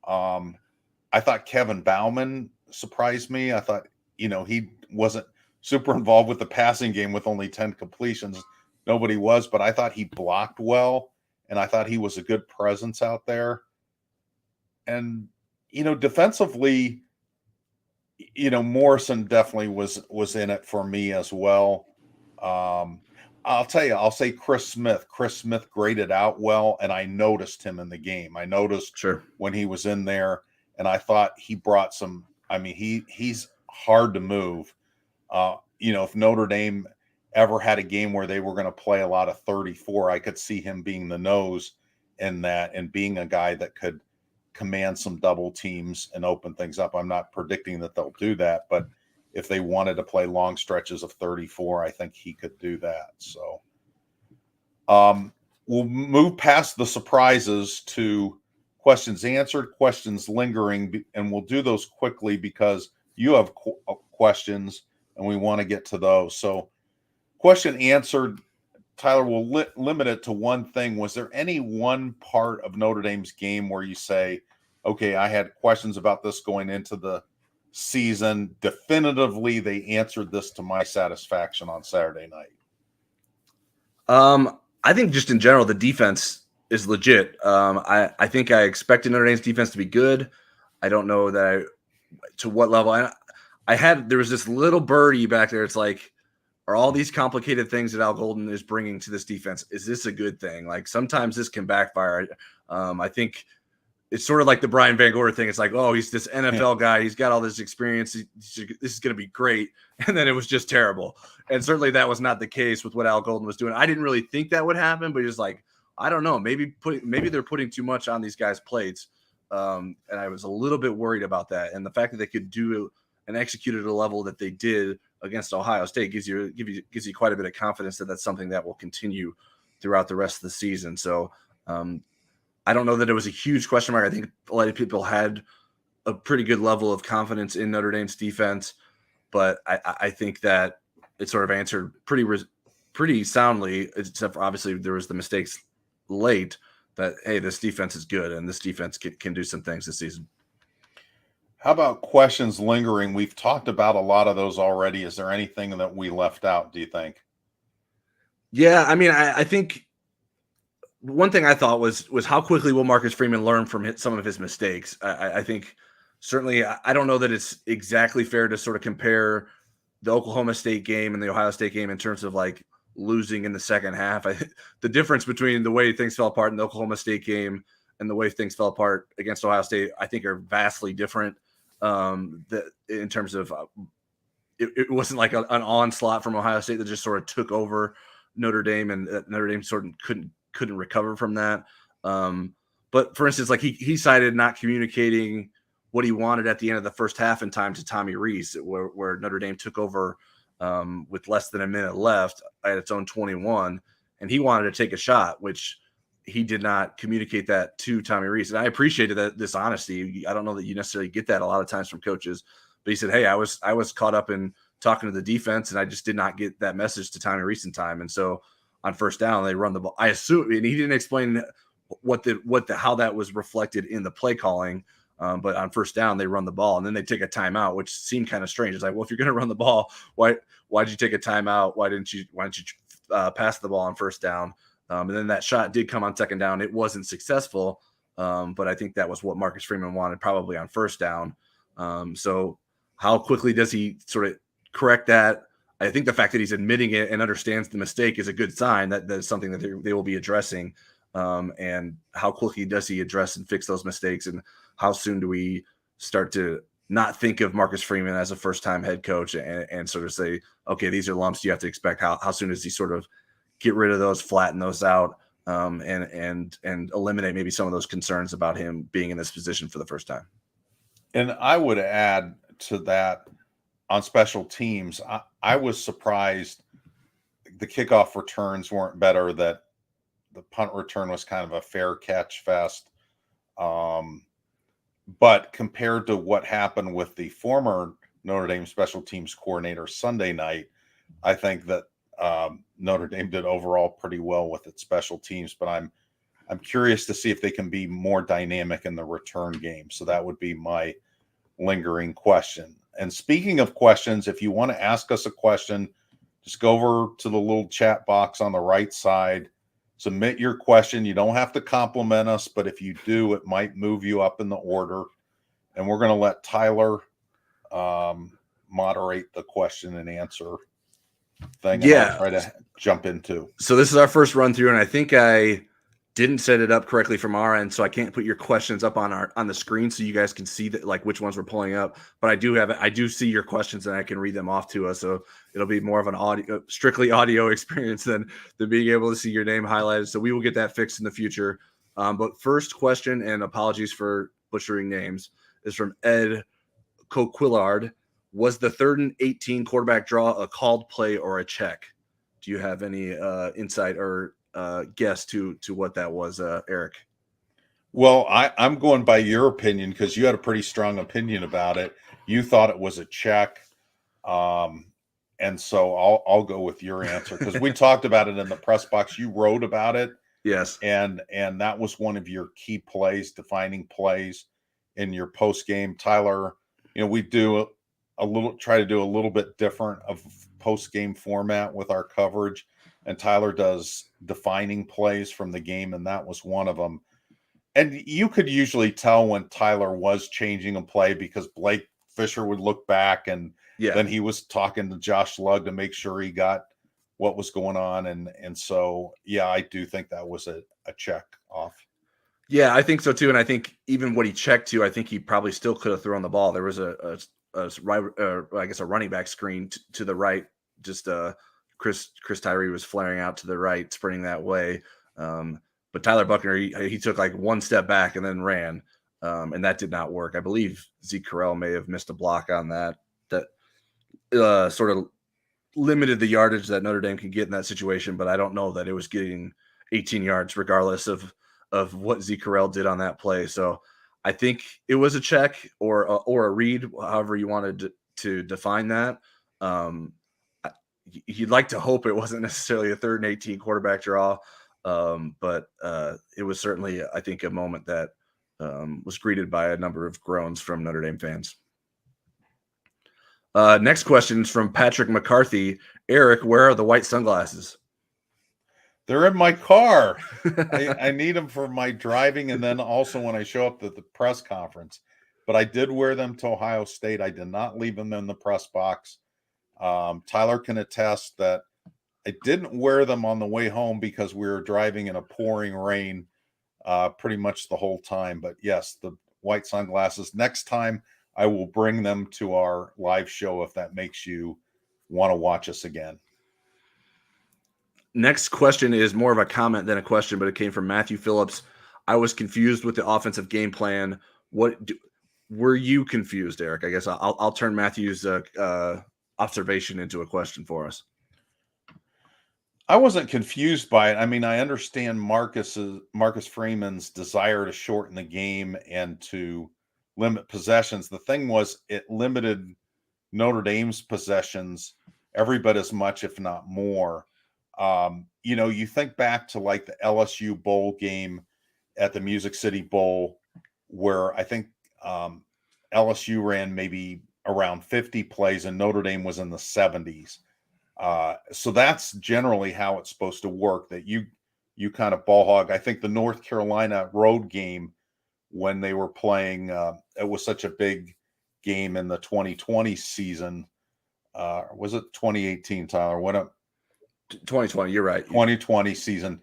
S1: I thought Kevin Bauman surprised me. I thought, he wasn't super involved with the passing game with only 10 completions. Nobody was, but I thought he blocked well, and I thought he was a good presence out there. And, defensively, Morrison definitely was in it for me as well. I'll tell you, I'll say Chris Smith. Chris Smith graded out well, and I noticed him in the game. I noticed when he was in there, and I thought he brought some. I mean, he's hard to move. If Notre Dame ever had a game where they were going to play a lot of 34, I could see him being the nose in that and being a guy that could command some double teams and open things up. I'm not predicting that they'll do that, but if they wanted to play long stretches of 34, I think he could do that. So we'll move past the surprises to questions answered, questions lingering, and we'll do those quickly because you have questions and we want to get to those. So question answered, Tyler, we'll limit it to one thing. Was there any one part of Notre Dame's game where you say, okay, I had questions about this going into the season. Definitively, they answered this to my satisfaction on Saturday night?
S2: I think just in general, the defense is legit. I think I expected Notre Dame's defense to be good. I don't know to what level. There was this little birdie back there. It's like, are all these complicated things that Al Golden is bringing to this defense, is this a good thing? Like sometimes this can backfire. I think it's sort of like the Brian Van Gorder thing. It's like, oh, he's this NFL guy. He's got all this experience. This is going to be great. And then it was just terrible. And certainly that was not the case with what Al Golden was doing. I didn't really think that would happen, but just like, I don't know, maybe they're putting too much on these guys' plates. And I was a little bit worried about that. And the fact that they could do and execute at a level that they did against Ohio State gives you quite a bit of confidence that that's something that will continue throughout the rest of the season. So I don't know that it was a huge question mark. I think a lot of people had a pretty good level of confidence in Notre Dame's defense, but I think that it sort of answered pretty pretty soundly, except for obviously there was the mistakes late, that, hey, this defense is good and this defense can do some things this season.
S1: How about questions lingering? We've talked about a lot of those already. Is there anything that we left out, do you think?
S2: Yeah, I mean, I think one thing I thought was how quickly will Marcus Freeman learn from some of his mistakes. I think certainly I don't know that it's exactly fair to sort of compare the Oklahoma State game and the Ohio State game in terms of like losing in the second half. The difference between the way things fell apart in the Oklahoma State game and the way things fell apart against Ohio State, I think, are vastly different. In terms of it wasn't like an onslaught from Ohio State that just sort of took over Notre Dame, and Notre Dame sort of couldn't recover from that. But for instance, like he cited not communicating what he wanted at the end of the first half in time to Tommy Rees, where Notre Dame took over with less than a minute left at its own 21, and he wanted to take a shot, which he did not communicate that to Tommy Rees. And I appreciated this honesty. I don't know that you necessarily get that a lot of times from coaches, but he said, hey, I was caught up in talking to the defense, and I just did not get that message to Tommy Rees in time. And so on first down, they run the ball. I assume, and he didn't explain how that was reflected in the play calling. But on first down, they run the ball, and then they take a timeout, which seemed kind of strange. It's like, well, if you're going to run the ball, why'd you take a timeout? Why didn't you pass the ball on first down? And then that shot did come on second down. It wasn't successful, but I think that was what Marcus Freeman wanted probably on first down. So how quickly does he sort of correct that? I think the fact that he's admitting it and understands the mistake is a good sign that is something that they will be addressing. And how quickly does he address and fix those mistakes? And how soon do we start to not think of Marcus Freeman as a first-time head coach and sort of say, okay, these are lumps you have to expect? How soon does he sort of get rid of those, flatten those out, and eliminate maybe some of those concerns about him being in this position for the first time?
S1: And I would add to that, on special teams, I was surprised the kickoff returns weren't better, that the punt return was kind of a fair catch fest. But compared to what happened with the former Notre Dame special teams coordinator Sunday night, I think that Notre Dame did overall pretty well with its special teams. But I'm curious to see if they can be more dynamic in the return game. So that would be my lingering question. And speaking of questions, if you want to ask us a question, just go over to the little chat box on the right side. Submit your question. You don't have to compliment us, but if you do, it might move you up in the order. And we're going to let Tyler moderate the question and answer thing. And I'll try to jump into.
S2: So this is our first run through, and I think I didn't set it up correctly from our end, so I can't put your questions up on the screen so you guys can see that, like, which ones we're pulling up. But I do see your questions, and I can read them off to us. So it'll be more of an strictly audio experience than being able to see your name highlighted. So we will get that fixed in the future. But first question, and apologies for butchering names, is from Ed Coquillard. Was the 3rd and 18 quarterback draw a called play or a check? Do you have any insight or guess to what that was, Eric?
S1: Well, I'm going by your opinion because you had a pretty strong opinion about it. You thought it was a check. And so I'll go with your answer because we talked about it in the press box. You wrote about it.
S2: Yes.
S1: And that was one of your key plays, defining plays in your post game. Tyler, we try to do a little bit different of post game format with our coverage. And Tyler does defining plays from the game, and that was one of them. And you could usually tell when Tyler was changing a play because Blake Fisher would look back, and then he was talking to Josh Lugg to make sure he got what was going on. And so, yeah, I do think that was a check off.
S2: Yeah, I think so too. And I think even what he checked to, I think he probably still could have thrown the ball. There was a running back screen to the right, just Chris Tyree was flaring out to the right, sprinting that way. But Tyler Buckner, he took like one step back and then ran, and that did not work. I believe Zeke Correll may have missed a block on that sort of limited the yardage that Notre Dame can get in that situation, but I don't know that it was getting 18 yards regardless of what Zeke Correll did on that play. So I think it was a check or a read, however you wanted to define that. you'd like to hope it wasn't necessarily a 3rd and 18 quarterback draw. But it was certainly, I think, a moment that was greeted by a number of groans from Notre Dame fans. Next question is from Patrick McCarthy. Eric, where are the white sunglasses?
S1: They're in my car. I need them for my driving and then also when I show up at the press conference. But I did wear them to Ohio State. I did not leave them in the press box. Tyler can attest that I didn't wear them on the way home because we were driving in a pouring rain pretty much the whole time. But yes, the white sunglasses. Next time I will bring them to our live show if that makes you want to watch us again.
S2: Next question is more of a comment than a question, but it came from Matthew Phillips. I was confused with the offensive game plan. Were you confused, Eric? I guess I'll turn Matthew's observation into a question for us.
S1: I wasn't confused by it. I mean, I understand Marcus Freeman's desire to shorten the game and to limit possessions. The thing was, it limited Notre Dame's possessions every bit as much, if not more. You think back to like the LSU bowl game at the Music City Bowl, where I think LSU ran maybe around 50 plays and Notre Dame was in the 70s. So that's generally how it's supposed to work, that you kind of ball hog. I think the North Carolina road game when they were playing, it was such a big game in the 2020 season. Was it 2018, Tyler?
S2: 2020, you're right.
S1: 2020 season.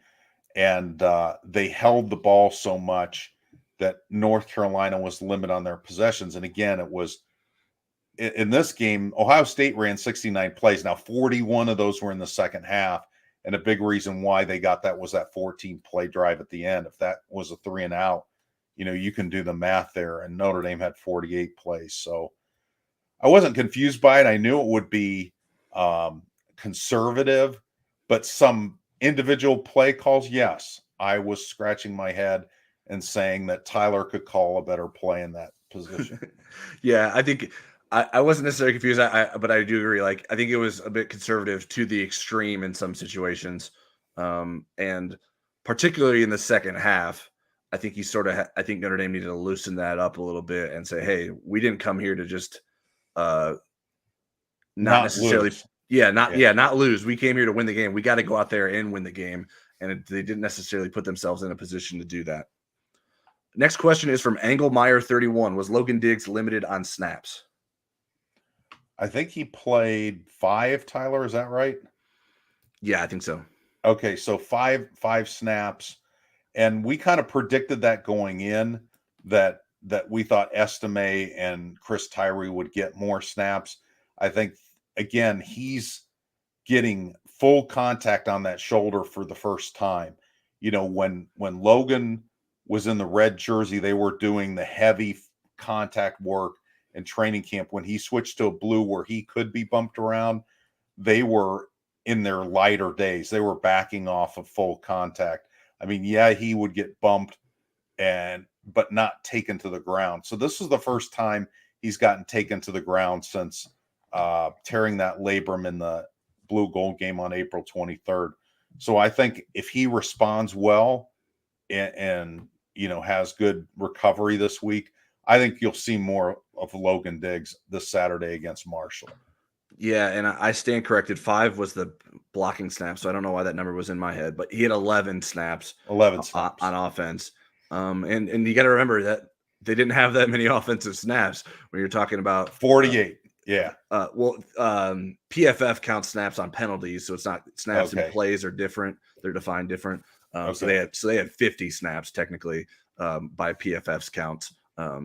S1: And they held the ball so much that North Carolina was limited on their possessions. And again, it was in this game, Ohio State ran 69 plays. Now, 41 of those were in the second half. And a big reason why they got that was that 14-play drive at the end. If that was a 3 and out, you can do the math there. And Notre Dame had 48 plays. So I wasn't confused by it. I knew it would be conservative, but some individual play calls, yes. I was scratching my head and saying that Tyler could call a better play in that position.
S2: Yeah, I think I wasn't necessarily confused, but I do agree. Like, I think it was a bit conservative to the extreme in some situations, and particularly in the second half. I think I think Notre Dame needed to loosen that up a little bit and say, "Hey, we didn't come here to just not necessarily,
S1: lose.
S2: not lose. We came here to win the game. We got to go out there and win the game." And they didn't necessarily put themselves in a position to do that. Next question is from Engelmeyer 31. Was Logan Diggs limited on snaps?
S1: I think he played 5, Tyler. Is that right?
S2: Yeah, I think so.
S1: Okay, so five snaps. And we kind of predicted that going in, that we thought Estime and Chris Tyree would get more snaps. I think, again, he's getting full contact on that shoulder for the first time. When Logan was in the red jersey, they were doing the heavy contact work in training camp. When he switched to a blue where he could be bumped around, they were in their lighter days. They were backing off of full contact. I mean, yeah, he would get bumped but not taken to the ground. So this is the first time he's gotten taken to the ground since tearing that labrum in the blue gold game on April 23rd. So I think if he responds well and has good recovery this week, I think you'll see more of Logan Diggs this Saturday against Marshall.
S2: Yeah, and I stand corrected. 5 was the blocking snaps, so I don't know why that number was in my head, but he had 11 snaps.
S1: 11 snaps
S2: on offense. And you got to remember that they didn't have that many offensive snaps when you're talking about
S1: 48. Yeah.
S2: PFF counts snaps on penalties, so it's not snaps and plays are different. They're defined different. So they had 50 snaps technically by PFF's counts.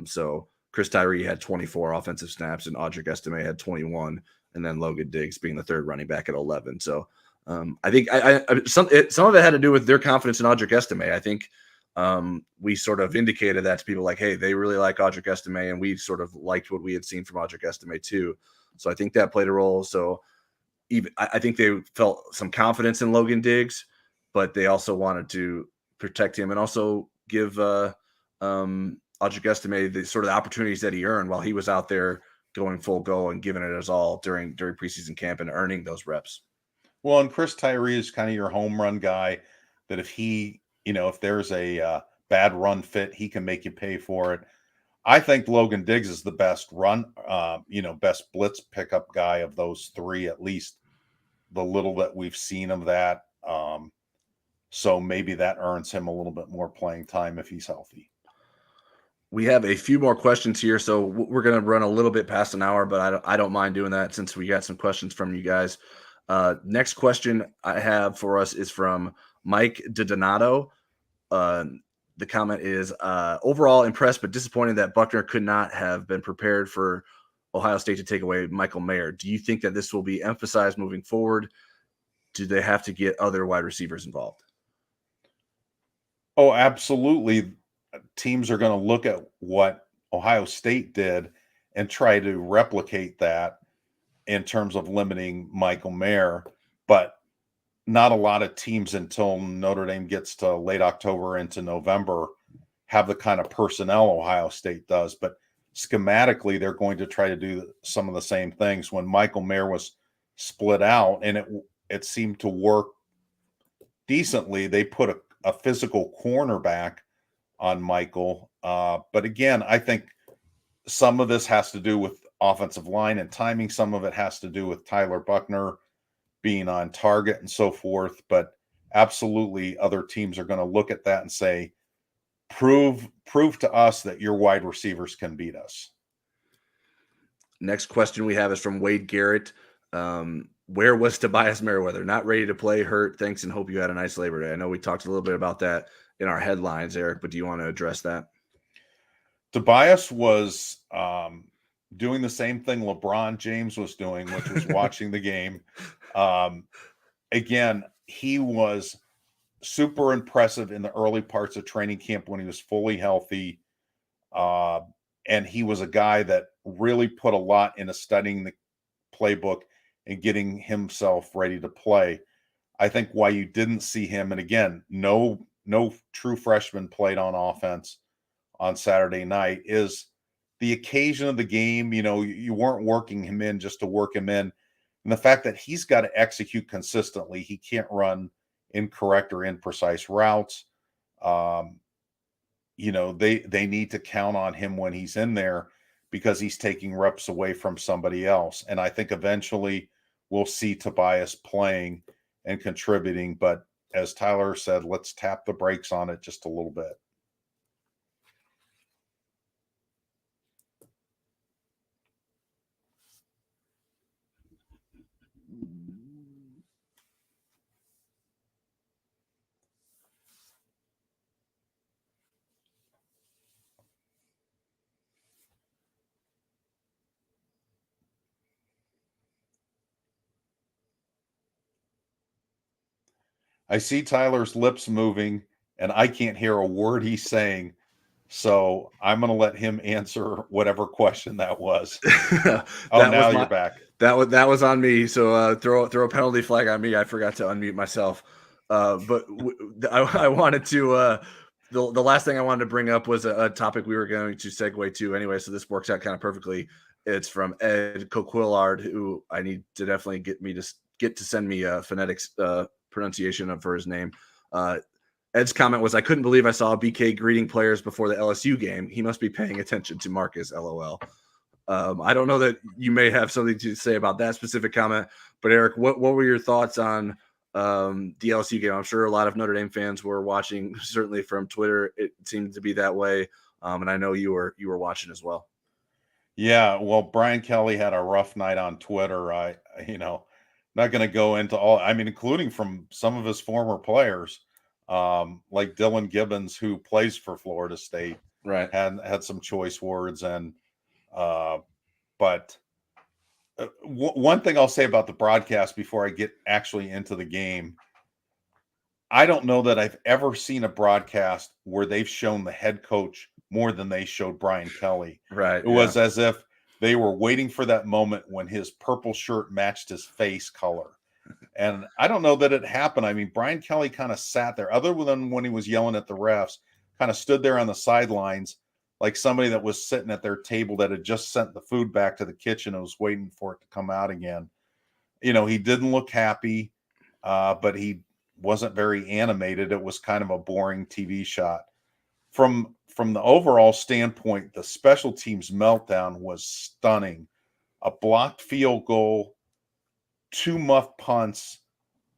S2: So Chris Tyree had 24 offensive snaps, and Audric Estime had 21, and then Logan Diggs being the third running back at 11. So I think some of it had to do with their confidence in Audric Estime. I think we sort of indicated that to people, like, hey, they really like Audric Estime, and we sort of liked what we had seen from Audric Estime too. So I think that played a role. So I think they felt some confidence in Logan Diggs, but they also wanted to protect him and also give Audric Estime the sort of the opportunities that he earned while he was out there going full go and giving it his all during preseason camp and earning those reps.
S1: Well, and Chris Tyree is kind of your home run guy that if he, if there's a bad run fit, he can make you pay for it. I think Logan Diggs is the best best blitz pickup guy of those three, at least the little that we've seen of that. So maybe that earns him a little bit more playing time if he's healthy.
S2: We have a few more questions here, so we're going to run a little bit past an hour, but I don't mind doing that since we got some questions from you guys. Next question I have for us is from Mike DiDonato. The comment is, overall impressed but disappointed that Buckner could not have been prepared for Ohio State to take away Michael Mayer. Do you think that this will be emphasized moving forward? Do they have to get other wide receivers involved?
S1: Oh, absolutely. Teams are going to look at what Ohio State did and try to replicate that in terms of limiting Michael Mayer. But not a lot of teams until Notre Dame gets to late October into November have the kind of personnel Ohio State does. But schematically, they're going to try to do some of the same things. When Michael Mayer was split out and it seemed to work decently, they put a physical cornerback on Michael. But again, I think some of this has to do with offensive line and timing. Some of it has to do with Tyler Buckner being on target and so forth. But absolutely, other teams are going to look at that and say, prove to us that your wide receivers can beat us.
S2: Next question we have is from Wade Garrett. Where was Tobias Merriweather? Not ready to play, hurt. Thanks, and hope you had a nice Labor Day. I know we talked a little bit about that in our headlines, Eric, but do you want to address that?
S1: Tobias was doing the same thing LeBron James was doing, which was watching the game. Again, he was super impressive in the early parts of training camp when he was fully healthy. And he was a guy that really put a lot into studying the playbook and getting himself ready to play. I think why you didn't see him, and again, no true freshman played on offense on Saturday night, is the occasion of the game. You weren't working him in just to work him in. And the fact that he's got to execute consistently, he can't run incorrect or imprecise routes. They need to count on him when he's in there because he's taking reps away from somebody else. And I think eventually we'll see Tobias playing and contributing. But as Tyler said, let's tap the brakes on it just a little bit. I see Tyler's lips moving, and I can't hear a word he's saying. So I'm going to let him answer whatever question that was. You're back.
S2: That was on me. So throw a penalty flag on me. I forgot to unmute myself. But I wanted to. The last thing I wanted to bring up was a topic we were going to segue to anyway. So this works out kind of perfectly. It's from Ed Coquillard, who I need to definitely get to send me a phonetics pronunciation for his name. Ed's comment was, I couldn't believe I saw BK greeting players before the LSU game. He must be paying attention to Marcus, LOL. I don't know that you may have something to say about that specific comment, but Eric, what were your thoughts on the LSU game? I'm sure a lot of Notre Dame fans were watching, certainly from Twitter. It seemed to be that way. And I know you were watching as well.
S1: Yeah, well, Brian Kelly had a rough night on Twitter. Not going to go into all, including from some of his former players, like Dylan Gibbons, who plays for Florida State,
S2: right?
S1: Had some choice words. And but one thing I'll say about the broadcast before I get actually into the game, I don't know that I've ever seen a broadcast where they've shown the head coach more than they showed Brian Kelly.
S2: Right.
S1: It was as if they were waiting for that moment when his purple shirt matched his face color. And I don't know that it happened. Brian Kelly kind of sat there, other than when he was yelling at the refs, kind of stood there on the sidelines like somebody that was sitting at their table that had just sent the food back to the kitchen and was waiting for it to come out again. He didn't look happy. but he wasn't very animated. It was kind of a boring TV shot. From the overall standpoint, the special teams meltdown was stunning. A blocked field goal, 2 muff punts.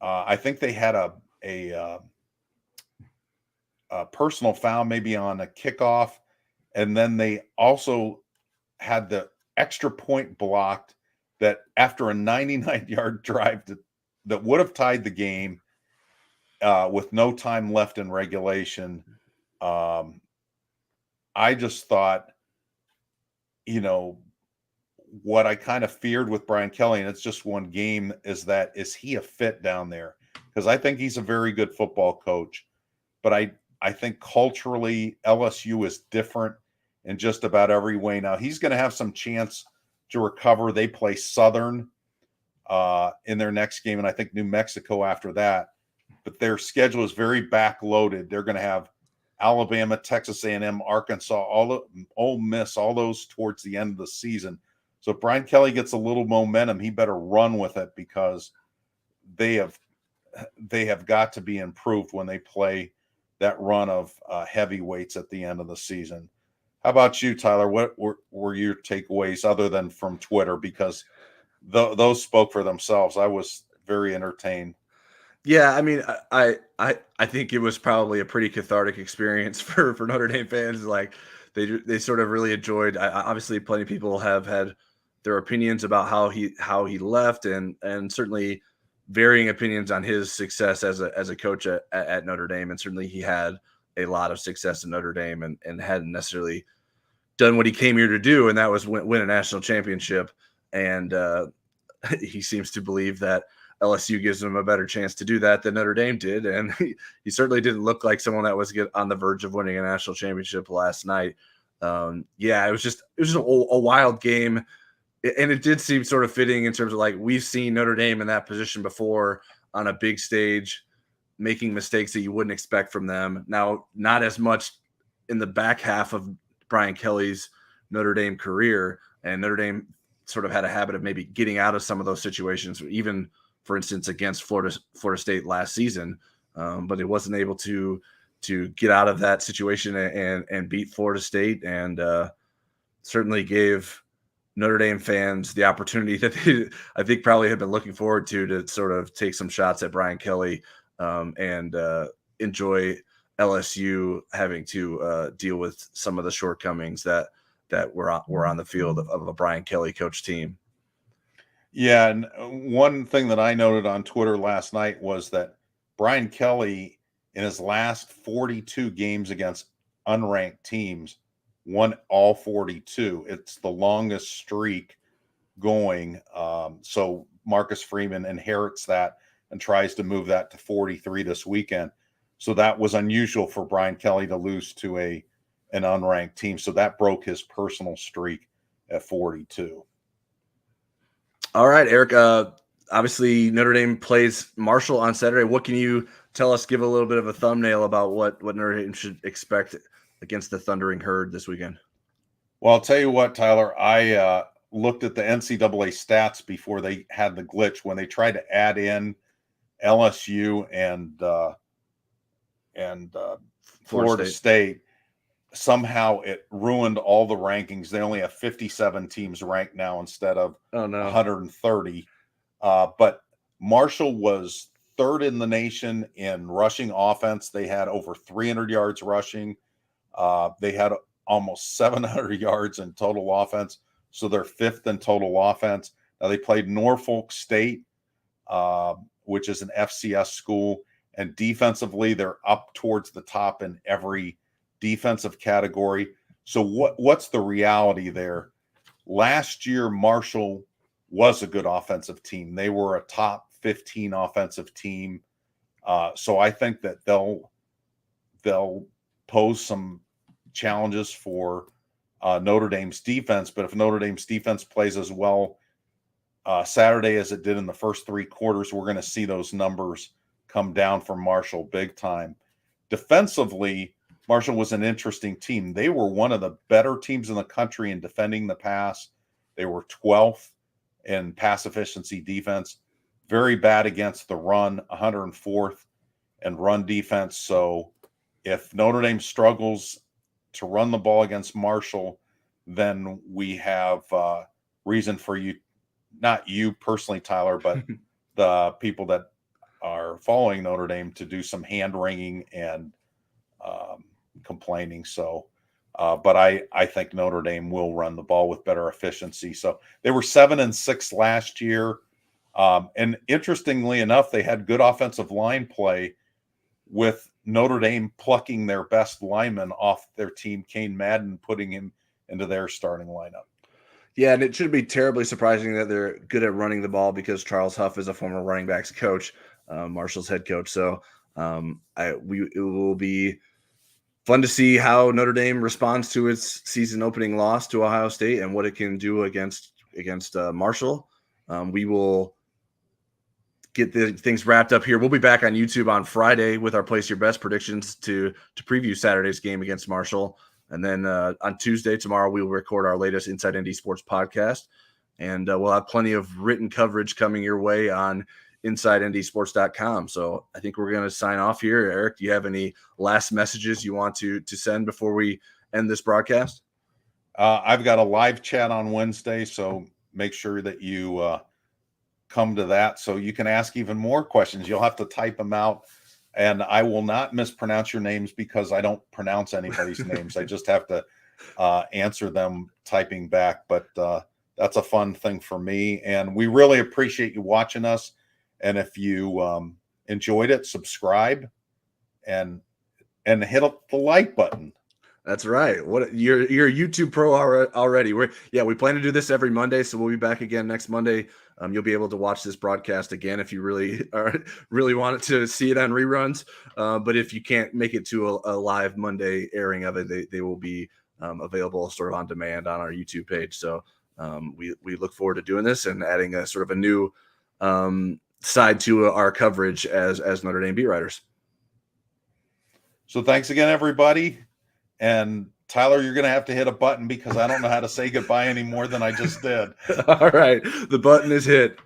S1: I think they had a personal foul maybe on a kickoff, and then they also had the extra point blocked that after a 99-yard drive that would have tied the game with no time left in regulation. I just thought, what I kind of feared with Brian Kelly, and it's just one game, is he a fit down there? Because I think he's a very good football coach, but I think culturally LSU is different in just about every way. Now he's going to have some chance to recover. They play Southern in their next game, and I think New Mexico after that. But their schedule is very backloaded. They're going to have Alabama, Texas A&M, Arkansas, Ole Miss, all those towards the end of the season. So if Brian Kelly gets a little momentum, he better run with it, because they have got to be improved when they play that run of heavyweights at the end of the season. How about you, Tyler? What were your takeaways other than from Twitter? Because those spoke for themselves. I was very entertained.
S2: Yeah, I mean, I think it was probably a pretty cathartic experience for Notre Dame fans. Like they sort of really enjoyed. Obviously, plenty of people have had their opinions about how he left, and certainly varying opinions on his success as a coach at Notre Dame. And certainly he had a lot of success in Notre Dame and hadn't necessarily done what he came here to do, and that was win a national championship. And he seems to believe that LSU gives him a better chance to do that than Notre Dame did. And he certainly didn't look like someone that was on the verge of winning a national championship last night. It was just a wild game. And it did seem sort of fitting in terms of, like, we've seen Notre Dame in that position before on a big stage, making mistakes that you wouldn't expect from them. Now, not as much in the back half of Brian Kelly's Notre Dame career. And Notre Dame sort of had a habit of maybe getting out of some of those situations, even, for instance, against Florida State last season. But it wasn't able to get out of that situation and beat Florida State, and certainly gave Notre Dame fans the opportunity that they, I think, probably had been looking forward to sort of take some shots at Brian Kelly and enjoy LSU having to deal with some of the shortcomings that were on the field of a Brian Kelly coach team.
S1: Yeah, and one thing that I noted on Twitter last night was that Brian Kelly, in his last 42 games against unranked teams, won all 42. It's the longest streak going. So Marcus Freeman inherits that and tries to move that to 43 this weekend. So that was unusual for Brian Kelly to lose to an unranked team. So that broke his personal streak at 42.
S2: All right, Eric. Obviously, Notre Dame plays Marshall on Saturday. What can you tell us? Give a little bit of a thumbnail about what Notre Dame should expect against the Thundering Herd this weekend.
S1: Well, I'll tell you what, Tyler. I looked at the NCAA stats before they had the glitch when they tried to add in LSU and Florida State. Somehow it ruined all the rankings. They only have 57 teams ranked now instead of 130. But Marshall was third in the nation in rushing offense. They had over 300 yards rushing. They had almost 700 yards in total offense. So they're fifth in total offense. Now they played Norfolk State, which is an FCS school. And defensively, they're up towards the top in every defensive category. So what's the reality there? Last year, Marshall was a good offensive team. They were a top 15 offensive team. So I think that they'll pose some challenges for Notre Dame's defense. But if Notre Dame's defense plays as well Saturday as it did in the first three quarters, we're going to see those numbers come down for Marshall big time. Defensively, Marshall was an interesting team. They were one of the better teams in the country in defending the pass. They were 12th in pass efficiency defense. very bad against the run, 104th and run defense. So if Notre Dame struggles to run the ball against Marshall, then we have reason for you, not you personally, Tyler, but the people that are following Notre Dame to do some hand wringing and complaining. So, but I think Notre Dame will run the ball with better efficiency. So they were 7-6 last year. And interestingly enough, they had good offensive line play with Notre Dame plucking their best lineman off their team, Kane Madden, putting him into their starting lineup.
S2: Yeah, and it shouldn't be terribly surprising that they're good at running the ball because Charles Huff is a former running backs coach, Marshall's head coach. So it will be fun to see how Notre Dame responds to its season opening loss to Ohio State and what it can do against Marshall. We will get the things wrapped up here. We'll be back on YouTube on Friday with our Place Your Best predictions to preview Saturday's game against Marshall. And then on Tuesday, tomorrow, we'll record our latest Inside ND Sports podcast. And we'll have plenty of written coverage coming your way on InsideNDSports.com. So I think we're going to sign off here. Eric, do you have any last messages you want to send before we end this broadcast?
S1: I've got a live chat on Wednesday, so make sure that you come to that so you can ask even more questions. You'll have to type them out. And I will not mispronounce your names because I don't pronounce anybody's names. I just have to answer them typing back. But that's a fun thing for me. And we really appreciate you watching us. And if you enjoyed it, subscribe and hit up the like button.
S2: That's right. What you're a YouTube pro already. We plan to do this every Monday, so we'll be back again next Monday. You'll be able to watch this broadcast again if you really want to see it on reruns. But if you can't make it to a live Monday airing of it, they will be available sort of on demand on our YouTube page. So we look forward to doing this and adding a sort of a new side to our coverage as Notre Dame beat writers.
S1: So thanks again, everybody. And Tyler, you're going to have to hit a button because I don't know how to say goodbye any more than I just did.
S2: All right. The button is hit.